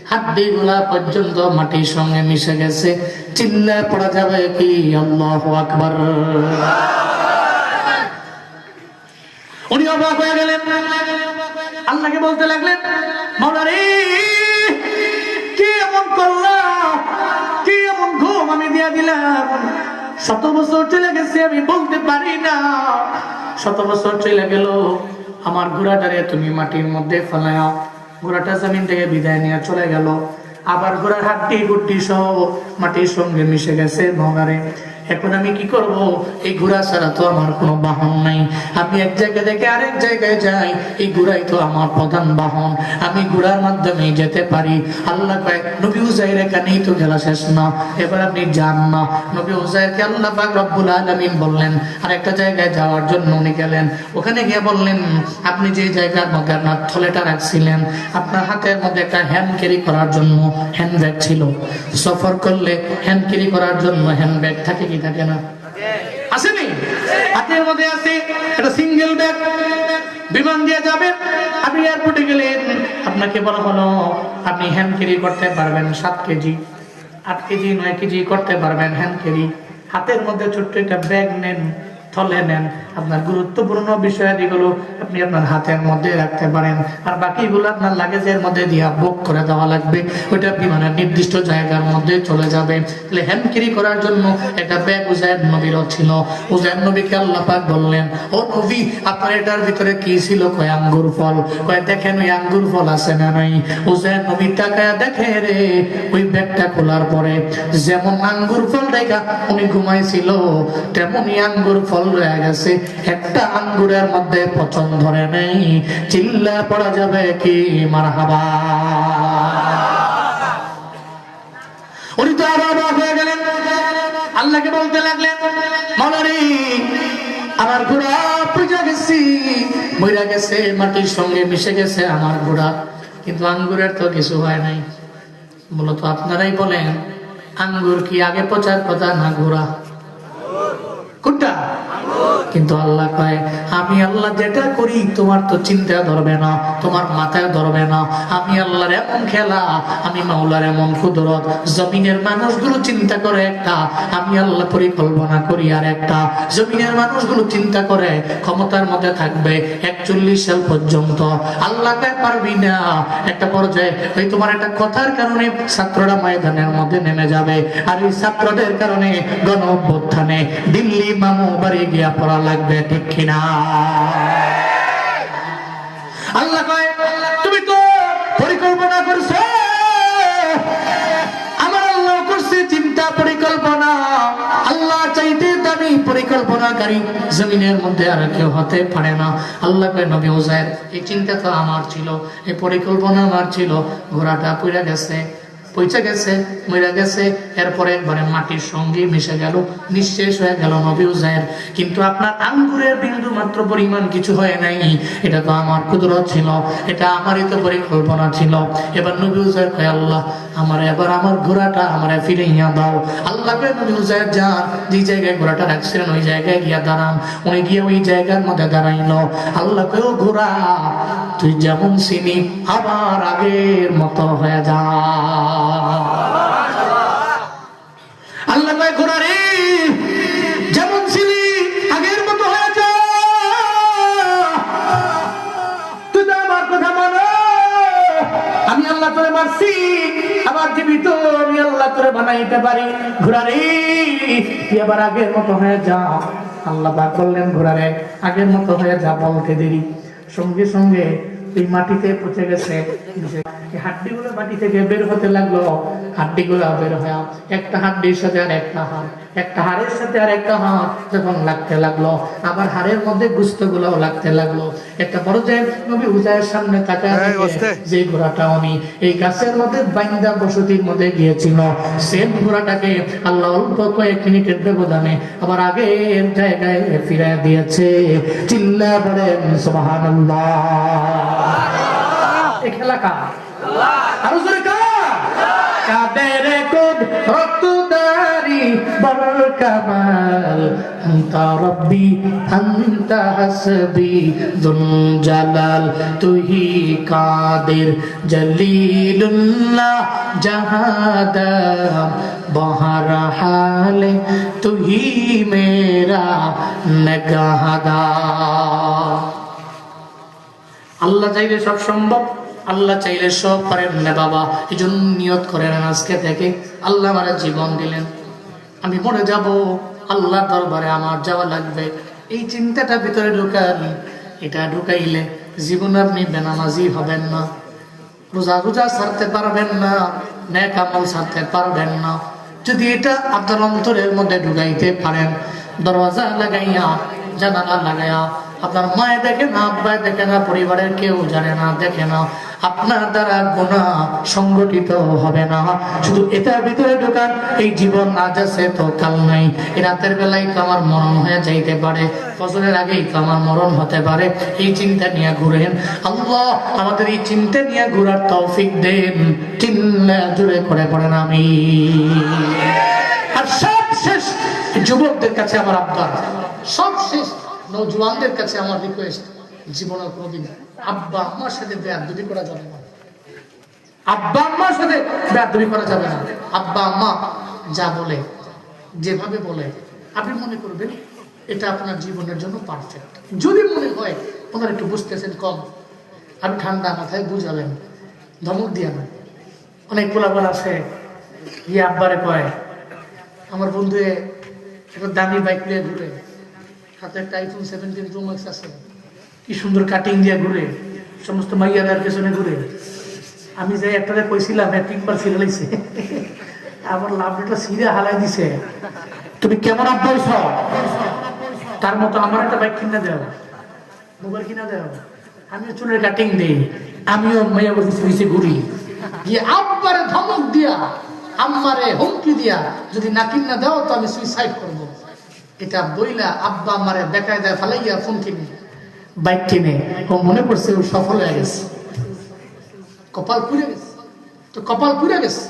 [SPEAKER 1] হাড্ডি গুলা পর্যন্ত মাটির সঙ্গে মিশে গেছে। চিল্লায় পড়া যাবে কি আল্লাহু আকবার। উনি অবাক হয়ে গেলেন, আল্লাহকে বলতে লাগলেন মাওলা রে কি এমন করলাম, কি এমন ঘুম আমি দিয়া দিলাম, 100 বছর চলে গেছে আমি বলতে পারি না। 100 বছর চলে গেল, আমার ঘোড়াটারে তুমি মাটির মধ্যে ফেলাও। ঘোড়াটা জমিন থেকে বিদায় নিয়ে চলে গেল, আবার ঘোড়ার হাড্ডি গুড্ডি সহ মাটির সঙ্গে মিশে গেছে ভঙারে। এখন আমি কি করব? এই ঘোড়া ছাড়া তো আমার কোনো বাহন নাই, আমি এক জায়গা থেকে আরেক জায়গায় যাই, এই ঘোড়াই তো আমার প্রধান বাহন, আমি ঘোড়ার মাধ্যমে যেতে পারি। আল্লাহ কয় নবী উজাইর এখানেই তো গেলা শেষ না, এবার আপনি যান না। নবী উজাইরকে আল্লাহ পাক রব্বুল আলামিন বললেন আরেকটা জায়গায় যাওয়ার জন্য উনি গেলেন। ওখানে গিয়ে বললেন আপনি যে জায়গার মধ্যে আপনার থলেটা রাখছিলেন, আপনার হাতের মধ্যে একটা হ্যান্ড ক্যারি করার জন্য হ্যান্ড ব্যাগ ছিল। সফর করলে হ্যান্ড ক্যারি করার জন্য হ্যান্ড ব্যাগ থাকে কি থাকে না? আসেনি? হাতের মধ্যে আছে একটা সিঙ্গেল ব্যাগ। বিমান দিয়ে যাবেন, আপনি এয়ারপোর্টে গেলেন, আপনাকে বলা হলো আপনি হ্যান্ড ক্যারি করতে পারবেন 7 কেজি, 8 কেজি, 9 কেজি করতে পারবেন হ্যান্ড ক্যারি। হাতের মধ্যে ছোট্ট একটা ব্যাগ নেন, থলে নেন, আপনার গুরুত্বপূর্ণ বিষয়াদিগুলো আপনি আপনার হাতের মধ্যে রাখতে পারেন, আর বাকিগুলো আপনার লাগেজের মধ্যে দিয়া বুক করে দেওয়া লাগবে, ওইটা বিমানের নির্দিষ্ট জায়গার মধ্যে চলে যাবে। তাহলে হ্যান্ড ক্যারি করার জন্য একটা ব্যাগ উজাইর নবীরও ছিল। উজাইর নবীকে আল্লাহ পাক বললেন ও নবী আপনার এটার ভিতরে কি ছিল? কয় আঙ্গুর ফল। কয় দেখেন ওই আঙ্গুর ফল আছে না নাই? উজাইর নবী তাকায় দেখে রে ওই ব্যাগটা খোলার পরে যেমন আঙ্গুর ফল দেখা উনি ঘুমাইছিল তেমনই আঙ্গুর ফল রয়ে গেছে, একটা আঙ্গুরের মধ্যে পচন ধরে নেই। চিল্লা পড়া যাবে কি মারহাবা। উনি তো আরো অবাক হয়ে গেলেন, আল্লাহকে বলতে লাগলেন মাওলা রে আমার ঘোড়া পচে গেছে, মইরা গেছে, মাটির সঙ্গে মিশে গেছে আমার ঘোড়া, কিন্তু আঙ্গুরের তো কিছু হয় নাই। মূলত আপনারাই বলেন আঙ্গুর কি আগে পচার কথা না ঘোড়া? কোনটা? কিন্তু আল্লাহ কয় আমি আল্লাহ যেটা করি তোমার তো চিন্তা ধরবে না, তোমার মাথায় ধরবে না। আমি আল্লাহর এমন খেলা, আমি মাওলার এমন কুদরত। জমিনের মানুষগুলো চিন্তা করে একটা, আমি আল্লাহ পরিকল্পনা করি আর একটা। জমিনের মানুষগুলো চিন্তা করে ক্ষমতার মধ্যে থাকবে 41 সাল পর্যন্ত। আল্লাহ কয় পারবি না। একটা পর্যায়ে ওই তোমার একটা কথার কারণে ছাত্ররা ময়দানের মধ্যে নেমে যাবে, আর এই ছাত্রদের কারণে গণ অভ্যুত্থানে দিল্লি মামু বাড়ি গিয়া পড়া লাগবে, ঠিক কিনা? আল্লাহ কয় তুমি তো পরিকল্পনা করছো ঘোরাকারী জমিনের মধ্যে আর কেউ হতে পারে না। আল্লাহ কয় নবী উজাইর, এই চিন্তা তো আমার ছিল, এই পরিকল্পনা আমার ছিল, ঘোড়াটা পুড়ে গেছে, পচে গেছে, মরে গেছে, এরপরে একবারে মাটির সঙ্গে মিশে গেল, নিঃশেষ হয়ে গেল নবী উজাইর। কিন্তু আপনার আঙ্গুরের বিন্দু মাত্র পরিমাণ কিছু হয় নাই, এটা তো আমার কুদরত ছিল, এটা আমারই তো পরিকল্পনা ছিল। এবার নবী উজাইর কয় আল্লাহ আমার এবার আমার ঘোড়াটা আমারে ফিরাইয়া দাও। আল্লাহ কয় নবী উজাইর যান, যে জায়গায় ঘোড়াটা রাখছিলেন ওই জায়গায় গিয়া দাঁড়ান। উনি গিয়ে ওই জায়গার মধ্যে দাঁড়াইল। আল্লাহ কয় ও ঘোড়া, তুই যেমন চিনি আবার আগের মতো হয়ে যা। আল্লাহ কয় ঘোড়া রে, যেমন ছিলি আগের মতো হয়ে যা, তুই তো আমার কথা মানো। আমি আল্লাহ তোরে মারছি, আবার জীবিত আমি আল্লাহ তোরে বানাইতে পারি। ঘোড়া রে, তুই আবার আগের মতো হয়ে যা। আল্লাহ পাক বললেন ঘোড়া রে, আগের মতো হয়ে যা বলতে দেরি, সঙ্গে সঙ্গে এই মাটিতে পচে গেছে, হাড্ডিগুলো মাটি থেকে বের হতে লাগলো। হাড্ডিগুলো বের হয়ে একটা হাড্ডির সাথে আর একটা হাড়, একটা হাড়ের সাথে আর একটা হাড় যখন লাগতে লাগলো, আবার হাড়ের মধ্যে গুস্তগুলো লাগতে লাগলো। একটা পর্যায়ে নবী উজাইরের সামনে তাকায় যে ঘোড়াটা উনি এই গাছের মধ্যে বাইন্দা বসতির মধ্যে গিয়েছিল, সেম ঘোড়াটাকে আল্লাহ অল্প কয়েক মিনিটের ব্যবধানে আবার আগের জায়গায় ফিরিয়ে দিয়েছে। চিল্লা বলেন সুবহানাল্লাহ। এই খেলা কার? আরো জোরে কার? কাদের কুদরতদারি বল কামাল, আনতা রব্বি আনতা হাসবি যুল জালাল, তুহি কাদের জলিলুল্লাহ জাহাদা, বহর হালে তুহি মেরা নগাহদা। আল্লাহ চাইলে সব সম্ভব, আল্লাহ চাইলে সব পারেন না বাবা। এই জন্য নিয়ত করেন আজকে থেকে, আল্লাহ আমার জীবন দিলেন, আমি মরে যাব, আল্লাহর দরবারে আমার যাওয়া লাগবে। এই চিন্তাটা ভিতরে ঢুকান। এটা ঢুকাইলে জীবনে আপনি বেনামাজি হবেন না, রোজা রোজা ছাড়তে পারবেন না, নেক আমল ছাড়তে পারবেন না। যদি এটা আপনার অন্তরের মধ্যে ঢুকাইতে পারেন, দরওয়াজা লাগাইয়া জানালা লাগাইয়া, আপনার মায়ে দেখে না, আব্বাই দেখে না, পরিবারের কেউ জানে না, দেখে না, আপনার দ্বারা গুনাহ সংগঠিত হবে না। শুধু এটার ভিতরে ঢোকান, এই জীবন আজ আছে তো কাল নাই, এই রাতের বেলায় তো আমার মরণ হয়ে যাইতে পারে, ফজরের আগেই তো আমার মরণ হতে পারে। এই চিন্তা নিয়ে ঘুরেন। আল্লাহ আমাদের এই চিন্তা নিয়ে ঘুরার তৌফিক দেন। চিল্লা জুড়ে করে পড়েন আমি। আর সব শেষ যুবকদের কাছে আমার আবদার, সব শেষ নওজওয়ানদের কাছে আমার রিকোয়েস্ট, জীবনে কোনোদিন আব্বা আম্মার সাথে বেয়াদবি করা যাবে না। আব্বা আম্মার সাথে বেয়াদবি করা যাবে না। আব্বা আম্মা যা বলে, যেভাবে বলে, আপনি মনে করবেন এটা আপনার জীবনের জন্য পারফেক্ট। যদি মনে হয় ওনারা একটু বুঝতেছেন কম, আপনি ঠান্ডা মাথায় বুঝালেন, ধমক দিয়া না। অনেক পোলাপান আছে, ইয়ে আব্বারে কয়, আমার বন্ধু একটা দামি বাইক নিয়ে ঘুরে, হাতে একটা আইফোন 17 প্রো ম্যাক্স আছে, কি সুন্দর কাটিং দিয়ে ঘুরে, সমস্ত মাইয়াদের পেছনে ঘুরে। আমি যাই একটা কইছিলাম, 3বার ছিঁড়ে লাইছে, আমার লাভটা ছিঁড়ে হালাই দিছে। তুমি কেমন আব্বা হইছ? তার মতো আমার একটা বাইক কিনা দেও, মোবাইল কিনা দেও, আমিও চুলের কাটিং দিই, আমিও মাইয়া বসে ঘুরি। গিয়ে আব্বারে ধমক দিয়া, আম্মারে হুমকি দিয়া, যদি না কিনা দেও তো আমি সুইসাইড করবো। এটা বইলা আব্বা আমারে বেকায়দায় ফালাইয়া ফোন কিনে, বাইক কিনে, ও মনে করছে ও সফল হয়ে গেছে, কপাল পুড়ে গেছে। তো কপাল পুড়ে গেছে,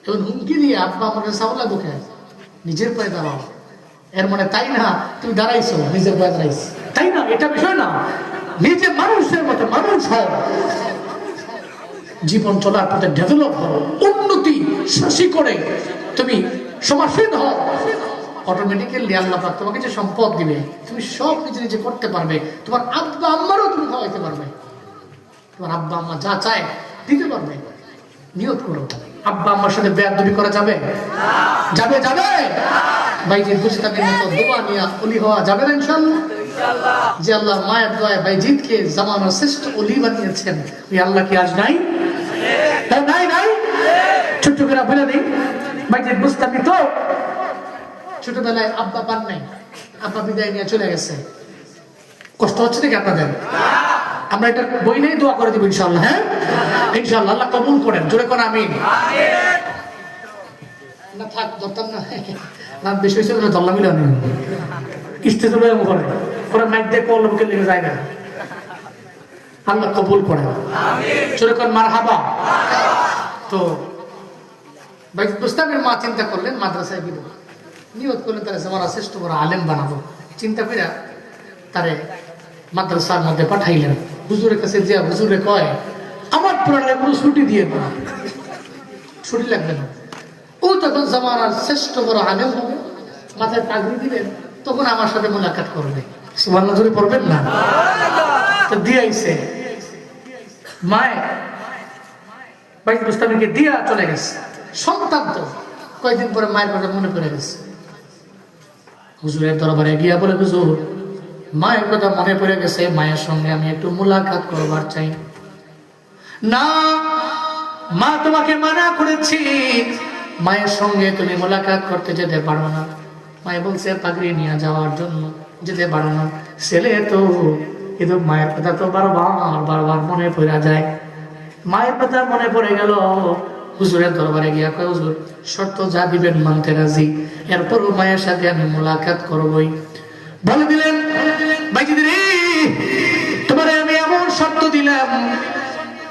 [SPEAKER 1] এখন হুমকি দিয়ে আব্বা আমাকে সামলা বুকে নিজের পায়ে দাঁড়াও। এর মানে তাই না তুমি দাঁড়াইছো, নিজের পায়ে দাঁড়াইছো, তাই না? এটা বিষয় না, নিজে মানুষের মতো মানুষ হও, জীবন চলার পথে ডেভেলপ হও, উন্নতি শাসি করে তুমি সমাজসেদ হও। অটোমেটিক্যালি আল্লাহ পাক তোমাকে যে সম্পদ দিবে, তুমি সব নিজে নিজে করতে পারবে। তোমার আব্বা আম্মারও তুমি খাওয়াইতে পারবে, তোমার আব্বা আম্মা যা চায় দিতে পারবে। নিয়ত করো, আব্বা আম্মার সাথে বেয়াদবি করা যাবে? যাবে যাবে ভাইজিৎ বুঝতামের মতো দোয়া নিয়ে ওলি হওয়া যাবে না ইনশাআল্লাহ? যে আল্লাহ মায়ের দোয়ায় ভাইজিৎকে জামানার শ্রেষ্ঠ ওলি বানিয়েছেন, ওই আল্লাহ কি আজ নাই? নাই নাই। ছোট্ট করে বলে দিই, ভাইজিৎ বুঝতামি তো ছোটবেলায় আব্বা পান নাই, আব্বা বিদায় নিয়ে চলে গেছে, কষ্ট হচ্ছে নাকি আপনাদের? আমরা এটা বই নেই, দোয়া করে দিব ইনশাআল্লাহ। হ্যাঁ ইনশাআল্লাহ, আল্লাহ কবুল করেন, জোরে কোন আমিন। না থাক, ধরতাম না, রাত বেশি হয়েছে বলে ধরলাম মিলে অনেক কিস্তি তুলে করে পরে মাইক দিয়ে কল বুকে লেগে যায় না। আল্লাহ কবুল করেন, জোরে কোন মারহাবা। তো বুঝতামের মা চিন্তা করলেন মাদ্রাসায় দিব, নিয়ত করলেন তারা জামানার শ্রেষ্ঠ বড় আলেম বানাবো। চিন্তা করে তারে মাদ্রাসার মধ্যে পাঠাইলেন। হুজুরের কাছে যে হুজুরে কয় আমার পুরানো কোনো ছুটি দিয়ে না, ছুটি লাগবে না। ও তখন জামানার শ্রেষ্ঠ বড় আলেম হবে, মাথায় পাগড়ি দিলেন, তখন আমার সাথে মোলাকাত করবে। সুবহানাল্লাহ জোরে পড়বেন না? তো দিয়ে আইছে মায় ভাই মুস্তামিকে দিয়া চলে গেছে। সন্তান তো কয়েকদিন পরে মায়ের কথা মনে পড়ে গেছে, হুজুরের দরবারে গিয়া বলে হুজুর মায়ের কথা মনে পড়ে গেছে, মায়ের সঙ্গে আমি একটু মুলাকাত করবার চাই। না মা তোমাকে মানা করেছি, মায়ের সঙ্গে তুমি মুলাকাত করতে যেতে পারো না। মায়ে বলছে পাগড়ি নিয়ে যাওয়ার জন্য যেতে পারো না। ছেলে তো কিন্তু মায়ের কথা তো বারবার মনে পড়ে যায়। মায়ের কথা মনে পড়ে গেল, হুজুরের দরবারে গিয়া কয় হুজুর শর্ত যা দিবেন মানতে রাজি, এরপরও মায়ের সাথে আমি মুলাকাত করবই। বলে দিলেন ভাইজি রে, তোমারে আমি এমন শর্ত দিলাম,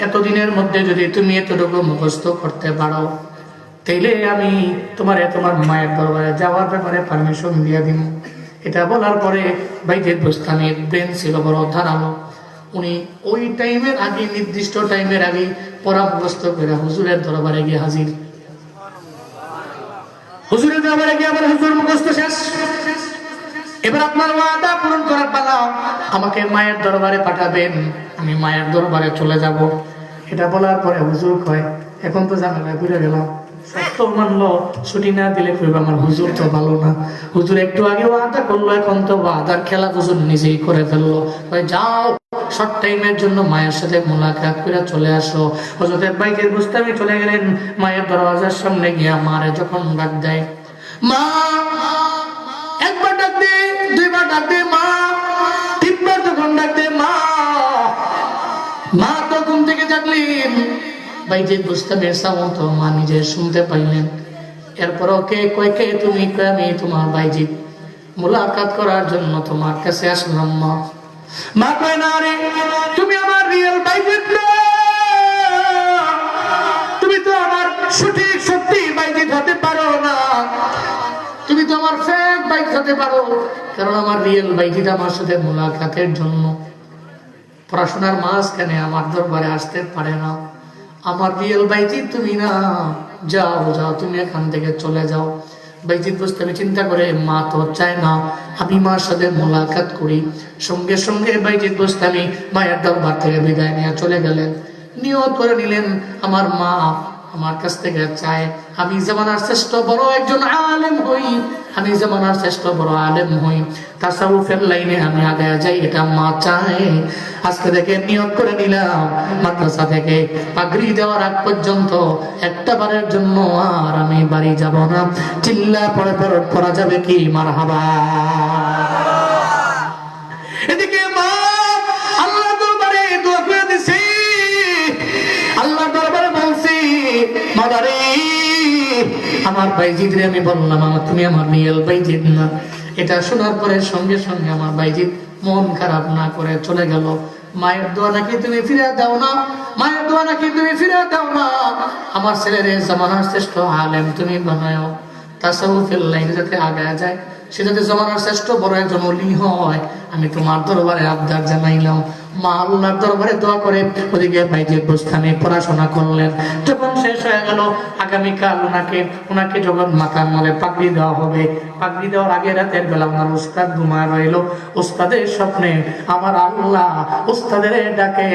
[SPEAKER 1] এতদিনের মধ্যে যদি তুমি এতটুকু মুখস্থ করতে পারো তাইলে আমি তোমার মায়ের দরবারে যাওয়ার ব্যাপারে পারমিশন দিয়ে দিব। এটা বলার পরে ভাইজির বুস্তানের ব্রেন ছিল বড় ধারালো। উনি ওই টাইমের আগে, নির্দিষ্ট টাইমের আগে পড়া মুখস্থ করে হুজুরের দরবারে গিয়ে হাজির। হুজুরের দরবারে গিয়ে আবার হুজুর মুখস্থ শেষ, এবার আপনার ওয়াদা পূরণ করার পালা, আমাকে মায়ের দরবারে পাঠাবেন, আমি মায়ের দরবারে চলে যাব। এটা বলার পরে হুজুর কয় এখন তো ঝামেলায় ঘুরে গেলাম, সত্য মানলো, ছুটি না দিলে কইবে আমার হুজুর তো ভালো না। হুজুর একটু আগে ওয়াদা করলো, এখন তো ওয়াদার খেলা হুজুর নিজেই করে ফেললো। যাও শর্ট টাইমের জন্য মায়ের সাথে মুলাকাত করে চলে আসো। হযরতের বাইকের বুস্তামি চলে গেলেন, মায়ের দরওয়াজার সামনে গিয়া মারে যখন ডাক দেয়, মা একবার ডাক দে, দুইবার ডাক দে মা, তিনবার যখন ডাক দে মা, মা তো ঘুম থেকে জাগলেন। বাইজিদ বুস্তামের সাউন্ড মা নিজে শুনতে পাইলেন। এরপরও কে কয় কে তুমি? কয় আমি তোমার বাইজিদ, মুলাকাত করার জন্য তোমার কাছে আসলাম মা। মা কয় না রে, তুমি আমার রিয়েল বাইজিদ না, তুমি তো আমার সঠিক সত্যি বাইজিদ হতে পারো না, তুমি তো আমার ফেক বাইক হতে পারো, কারণ আমার রিয়েল বাইজিদ আমার সাথে মুলাকাতের জন্য পড়াশোনার মাঝখানে আমার দরবারে আসতে পারে না। আমার রিয়েল বাইজিদ তুমি না, যাও যাও তুমি এখান থেকে চলে যাও। বাইজিদ বুস্তামি চিন্তা করে মা তো চায় না আমি মার সাথে মুলাকাত করি। সঙ্গে সঙ্গে বাইজিদ বুস্তামি মায়ের দরবার থেকে বিদায় নিয়ে চলে গেলেন। নিয়ত করে নিলেন আমার মা আমার কাছ থেকে চায় আমি জামানার শ্রেষ্ঠ বড় একজন আলেম হই, আমি জামানার শ্রেষ্ঠ বড় আলেম হই, তাসাউফের লাইনে আমি আগে যাই, এটা মা চায়। আজকে থেকে নিয়ত করে নিলাম মাদ্রাসা থেকে পাগড়ি দেওয়ার আগ পর্যন্ত একটা বারের জন্য আর আমি বাড়ি যাব না। চিল্লা পড়ে পড়া যাবে কি মারহাবা। এদিকে মা আল্লাহ দরবারে দোয়া করে দিছি, আল্লাহ দরবারে বলছি মাদারে আমার বাইজিদ রে আমি বললাম তুমি আমার রিয়েল বাইজিদ না। এটা শোনার পরে সঙ্গে সঙ্গে আমার বাইজিদ মন খারাপ না করে চলে গেল। মায়ের দোয়া নাকি তুমি ফিরে দাও না, মায়ের দোয়া নাকি তুমি ফিরে দাও না, আমার ছেলের জামানার শ্রেষ্ঠ আলেম তুমি বানাও, তাসাউফের লাইনে যাতে আগায় যায়, সে যাতে জামানার শ্রেষ্ঠ বড় একজন ওলি হয়, আমি তোমার দরবারে আবদার জানাইলাম। মা আল্লাহর দরবারে দোয়া করে ওদিকে বাইজিদ বুস্তামি পড়াশোনা করলেন। যখন শেষ হয়ে গেল, আগামীকাল ওনাকে যখন মাথার মধ্যে পাগড়ি দেওয়া হবে, পাগড়ি দেওয়ার আগে রাতের বেলা ওনার উস্তাদ ঘুমায় রইল। উস্তাদের স্বপ্নে আমার আল্লাহ উস্তাদের ডাকে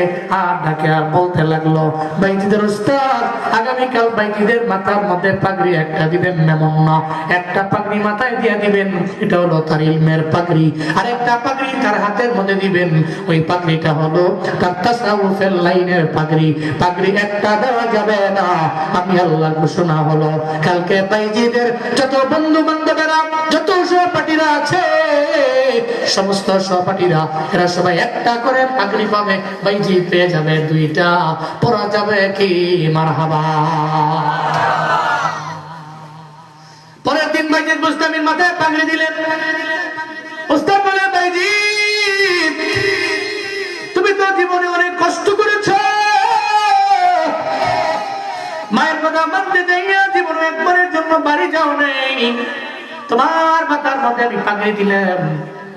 [SPEAKER 1] আর বলতে লাগলো, বাইজিদের উস্তাদ আগামীকাল বাইজিদের মাথার মধ্যে পাগড়ি একটা দিবেন, মেমন না, একটা পাগড়ি মাথায় দিয়ে দিবেন, এটা হলো তার ইলমের পাগড়ি, আর একটা পাগড়ি তার হাতের মধ্যে দিবেন, ওই পাগড়িটা এটা হলো তার তাসাউফের লাইনের পাগড়ি। পাগড়ি একটা দেওয়া যাবে না। আমি আল্লাহর ঘোষণা হলো কালকে বাইজিদের যত বন্ধু বান্ধবেরা, যত সহপাঠীরা আছে, সমস্ত সহপাঠীরা এরা সবাই একটা করে পাগড়ি পাবে। বাইজি পেয়ে যাবে দুইটা, পরা যাবে কি মারহাবা। পরের দিন বাইজিদ বুস্তামির মাথায় পাগড়ি দিলেন। উস্তাদ বলে, বাইজি তুমি তো জীবনে অনেক কষ্ট করেছো, মায়ের কথা মানতে যাইয়া জীবনে একবারের জন্য বাড়ি যাও নেই। তোমার মাথার মধ্যে আমি পাগড়ি দিলাম,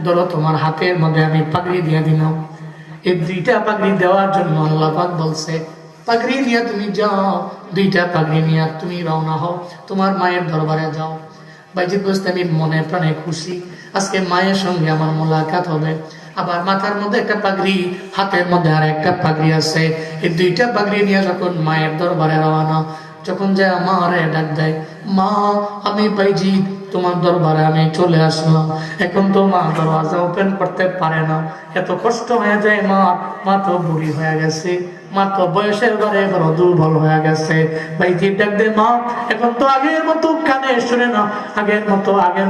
[SPEAKER 1] ধরো তোমার হাতের মধ্যে আমি পাগড়ি দিয়ে দিলাম। এই দুইটা পাগড়ি দেওয়ার জন্য আল্লাহ পাক বলছে পাগড়ি নিয়ে তুমি যাও, দুইটা পাগড়ি নিয়ে তুমি রওনা হও, তোমার মায়ের দরবারে যাও। বাইজিদ বুস্তামির মনে প্রাণে খুশি, আজকে মায়ের সঙ্গে আমার মোলাকাত হবে। আবার মাথার মধ্যে একটা পাগড়ি, হাতের মধ্যে আর একটা পাগড়ি আছে। এই দুইটা পাগড়ি নিয়ে যখন মায়ের দরবারে রওনা, যখন যায় মারে ডাক দেয়, মা আমি বাইজিদ তোমার দরবারে আমি চলে আসলাম। এখন তো মা দরওয়াজা ওপেন করতে পারে না, এত কষ্ট হয়ে যায়। মা তো বুড়ি হয়ে গেছে, মা তো বয়সের বারে বড় দুর্বল হয়ে গেছে। বাইজি ডাক দে, মা এখন তো আগের মতো কানে শুনে না, আগের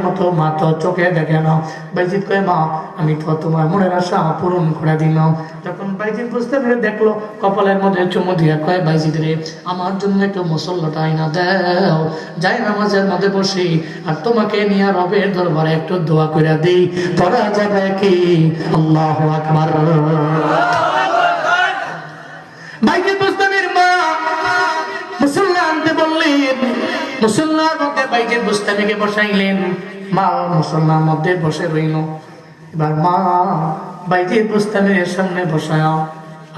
[SPEAKER 1] মতো মা তো চোখে দেখে না। বাইজিদ কয়, মা আমি তো তোমার মনের আশা পূরণ করে দিলাম। যখন বাইজিদ বুঝতে পেরে দেখলো, কপালের মধ্যে চুমু দিয়া কয়, বাইজিদ রে আমার জন্য একটু মুসল্লাটা আইনা দাও, যাই নামাজের মধ্যে বসি, আর তোমাকে নিয়ে রবের দরবারে একটু দোয়া করে দিই, পড়া যাবে কি? আল্লাহু আকবার। বাইজিদ বুস্তামির মা মুসল্লা আনতে বললেন, মুসল্লার মধ্যে বাইজিদ বুস্তামিকে বসাইলেন। মা মুসল্লার মধ্যে বসে রইল। এবার মা বাইজিদ বুস্তামির সামনে বসায়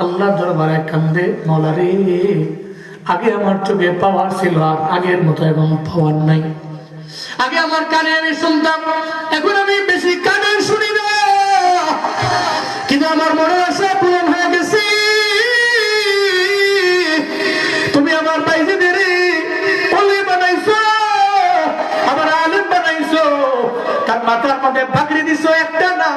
[SPEAKER 1] আল্লাহ দরবারে কান্দে, মওলা রে আগে আমার চোখে পাওয়ার ছিল, আর আগের মতো এখন পাওয়ার নাই। আগে আমার কানে আমি শুনতাম, এখন আমি বেশি কানে শুনি না, কিন্তু আমার মনে আশা পূরণ হয়ে গেছে। তুমি আমার বাইজিদের ওলি বানাইছো, আমার আলেম বানাইছো, তার মাথার মধ্যে পাগড়ি দিছো একটা না,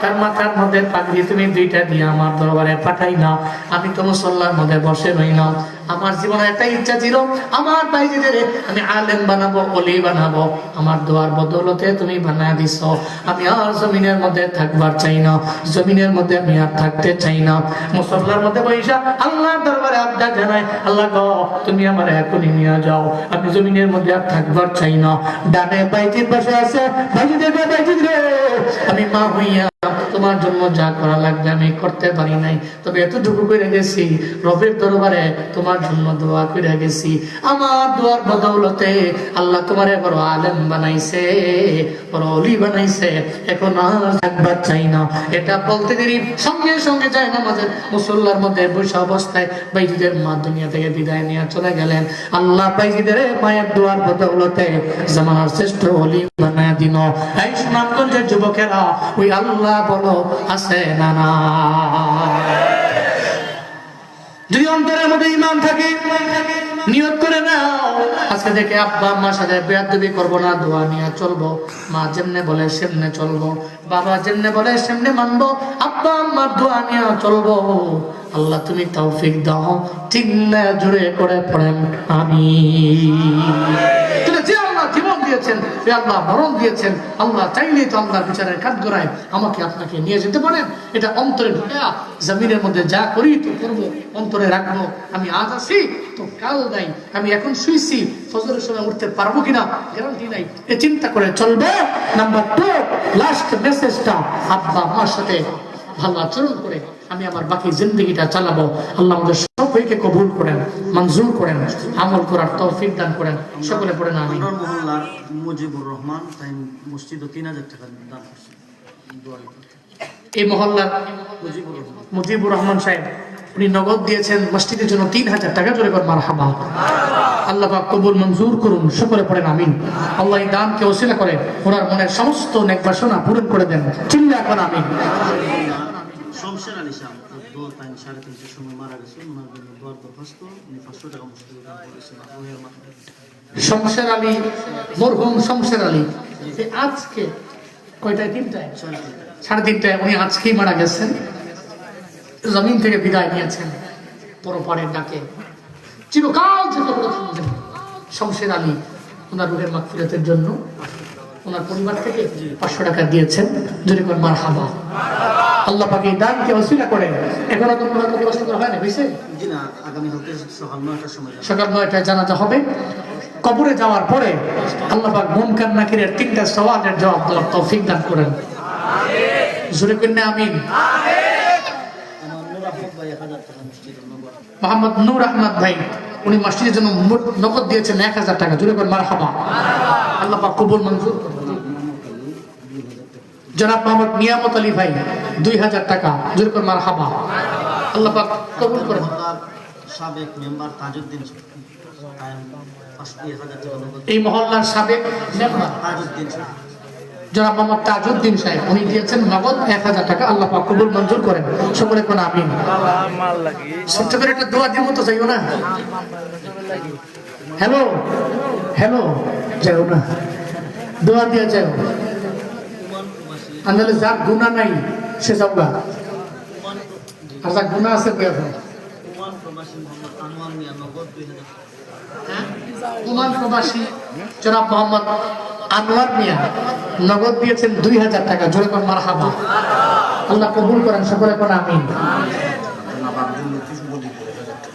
[SPEAKER 1] তার মাথার মধ্যে পাগড়ি তুমি দুইটা দিয়ে আমার দরবারে পাঠাই না। আমি তো মুসল্লার মধ্যে বসে রইলাম। আমার জীবনে একটা ইচ্ছা ছিল, আমার বাইজিদের আমি আলেম বানাবো, ওলি বানাবো। আমার দোয়ার বদৌলতে তুমি বানায় দিছো। আমি আর জমিনের মধ্যে থাকবার চাই না, জমিনের মধ্যে আমি আর থাকতে চাই না। মুসল্লার মধ্যে বৈশা আল্লাহর দরবারে আবদার জানাই, আল্লাহ গো তুমি আমার এখনই নিয়ে যাও, আমি জমিনের মধ্যে আর থাকবার চাই না। ডানে বাইজিদ বসে আছে, বাইজিদের বাইজিদ রে আমি মা হইয়া তোমার জন্য যা করা লাগবে আমি করতে পারি নাই, তবে এতটুকু করে গেছি, রবের দরবারে তোমার জন্য দোয়া করে গেছি। আমার দোয়ার বদৌলতে আল্লাহ তোমারে বড় আলেম বানাইছে, বড় ওলি বানাইছে, এখন আর থাকবার চাই না। এটা বলতে দেরি সঙ্গে সঙ্গে যায় নামাজের মুসল্লার মধ্যে বসে অবস্থায় বাইজিদের মা দুনিয়া থেকে বিদায় নিয়ে চলে গেলেন। আল্লাহ বাইজিদের মায়ের দোয়ার বদৌলতে জামানার শ্রেষ্ঠ ওলি বানায় দিন। এই সুনামগঞ্জের যুবকেরা ওই আল্লাহ বলো আছে না না? যদি অন্তরের মধ্যে ঈমান থাকে, নিয়ত করে নাও আজকে থেকে আব্বা আম্মার সাথে বেয়াদবি করবো না, দোয়া নিয়ে চলবো। মা যেমনে বলে সেমনে চলবো, বাবা যেমনে বলে সেমনে মানবো, আব্বা আম্মার দোয়া নিয়ে চলবো। আল্লাহ তুমি তৌফিক দাও। চিল্লা জুড়ে করে পড়েন আমিন। যে আল্লাহ জীবন দিয়েছেন, যে আল্লাহ মরণ দিয়েছেন, আল্লাহ চাইলেই তো আল্লাহর বিচারের কাঠগড়ায় আমাকে আপনাকে নিয়ে যেতে পারেন। এটা অন্তরে ঢুকা, জমিনের মধ্যে যা করি তো করবো, অন্তরে রাখবো। আমি আজ আছি তো কাল নাই, আমি এখন শুইছি, ফজরের সময় উঠতে পারবো কিনা গ্যারান্টি নাই, এ চিন্তা করে চলবে। নাম্বার 2, লাস্ট মেসেজটা, আব্বা আমার সাথে ভালো আচরণ করে আমি আমার বাকি জিন্দগিটা চালাবো। আল্লাহ আমাদের সবাইকে কবুল করেন, মঞ্জুর করেন, আমল করার তৌফিক দান করেন। সকলে পড়েন আমিন।
[SPEAKER 2] মহল্লার মুজিবুর রহমান তাই মসজিদে 3000 টাকা দান করছে।
[SPEAKER 1] এই মহল্লার মুজিবুর রহমান সাহেব উনি নগদ দিয়েছেন মসজিদের জন্য 3000 টাকা। জোরে করে মারহাবা। আল্লাহ পাক কবুল মঞ্জুর করুন। সকলে পড়েন আমিন। আল্লাহ এই দানকে ওসিলা করে ওনার মনের সমস্ত নেক বাসনা পূরণ করে দেন। চিল্লা করে আমিন।
[SPEAKER 2] শমশের আলী শাহ 3:30 সময় মারা গেছে, ওনার জন্য দোয়ার দরখাস্ত, উনি 500 টাকা মসজিদে দান করেছেন।
[SPEAKER 1] শমশের আলী, মরহুম শমশের আলী আজকে কয়টায়? 3টায়, 3:30টায় উনি আজকেই মারা গেছেন। জমিন থেকে বিদায় নিয়েছেন পরপারের ডাকে, চিরকাল যেতে থাকবেন। শমশের আলী ওনার রুহের মাগফিরাতের জন্য ওনার পরিবার থেকে 500 টাকা দিয়েছেন। যদি কোন মারহাবা। আল্লাহ পাক এই দানকে ওসিলা করে এখনো তো কোনো ব্যবস্থা করা হয় না, বুঝছে?
[SPEAKER 2] জি না, আগামী হতে সকাল 9টার সময় যাবো।
[SPEAKER 1] সকাল 9টায় জানাজা হবে। কবরে যাওয়ার পরে আল্লাহ পাক মুনকার নাকিরের 3টা সওয়ালের জবাব দেওয়ার তৌফিক দান করেন। জোরে কন্যা আমিন।
[SPEAKER 2] আমার নূর আহমদ ভাই 1000 টাকা মসজিদের নম্বর।
[SPEAKER 1] মোহাম্মদ নূর আহমদ ভাই উনি মসজিদের জন্য নগদ দিয়েছেন 1000 টাকা। জোরে করে মারহাবা। আল্লাহ পাক কবুল মঞ্জুর করুন। জনাব মোহাম্মদ নিয়ামত আলী ভাই 2000 টাকা। জোরে করে মারহাবা। আল্লাহ পাক কবুল করেন।
[SPEAKER 2] মহল্লার সাবেক মেম্বার তাজউদ্দিন কায়েম 1000 টাকা নগদ।
[SPEAKER 1] এই মহল্লার সাবেক মেম্বার
[SPEAKER 2] তাজউদ্দিন
[SPEAKER 1] জনাব মোহাম্মদ তাজউদ্দিন সাহেব উনি দিয়েছেন নগদ 1000 টাকা। আল্লাহ পাক কবুল মঞ্জুর করেন। সকলে কোন আমিন। ছোট্ট করে একটা দোয়া দিব তো চাইও না। হ্যালো হ্যালো যাও না, দোয়া দিয়ে যাও। আন্দালে যার গুনাহ নাই সে যাওগা, আর যার গুনাহ আছে বের হয়।
[SPEAKER 2] ওমান প্রবাসী মোহাম্মদ আনোয়ার মিয়া নগদ 2000 টাকা।
[SPEAKER 1] ওমান প্রবাসী জনাব মোহাম্মদ আনোয়ার মিয়া নগদ দিয়েছেন 2000 টাকা। জোরে করে মারহাবা। আল্লাহ কবুল করেন। সকলে কোন আমিন।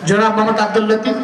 [SPEAKER 1] জনাব মোহাম্মদ আব্দুল লতিফ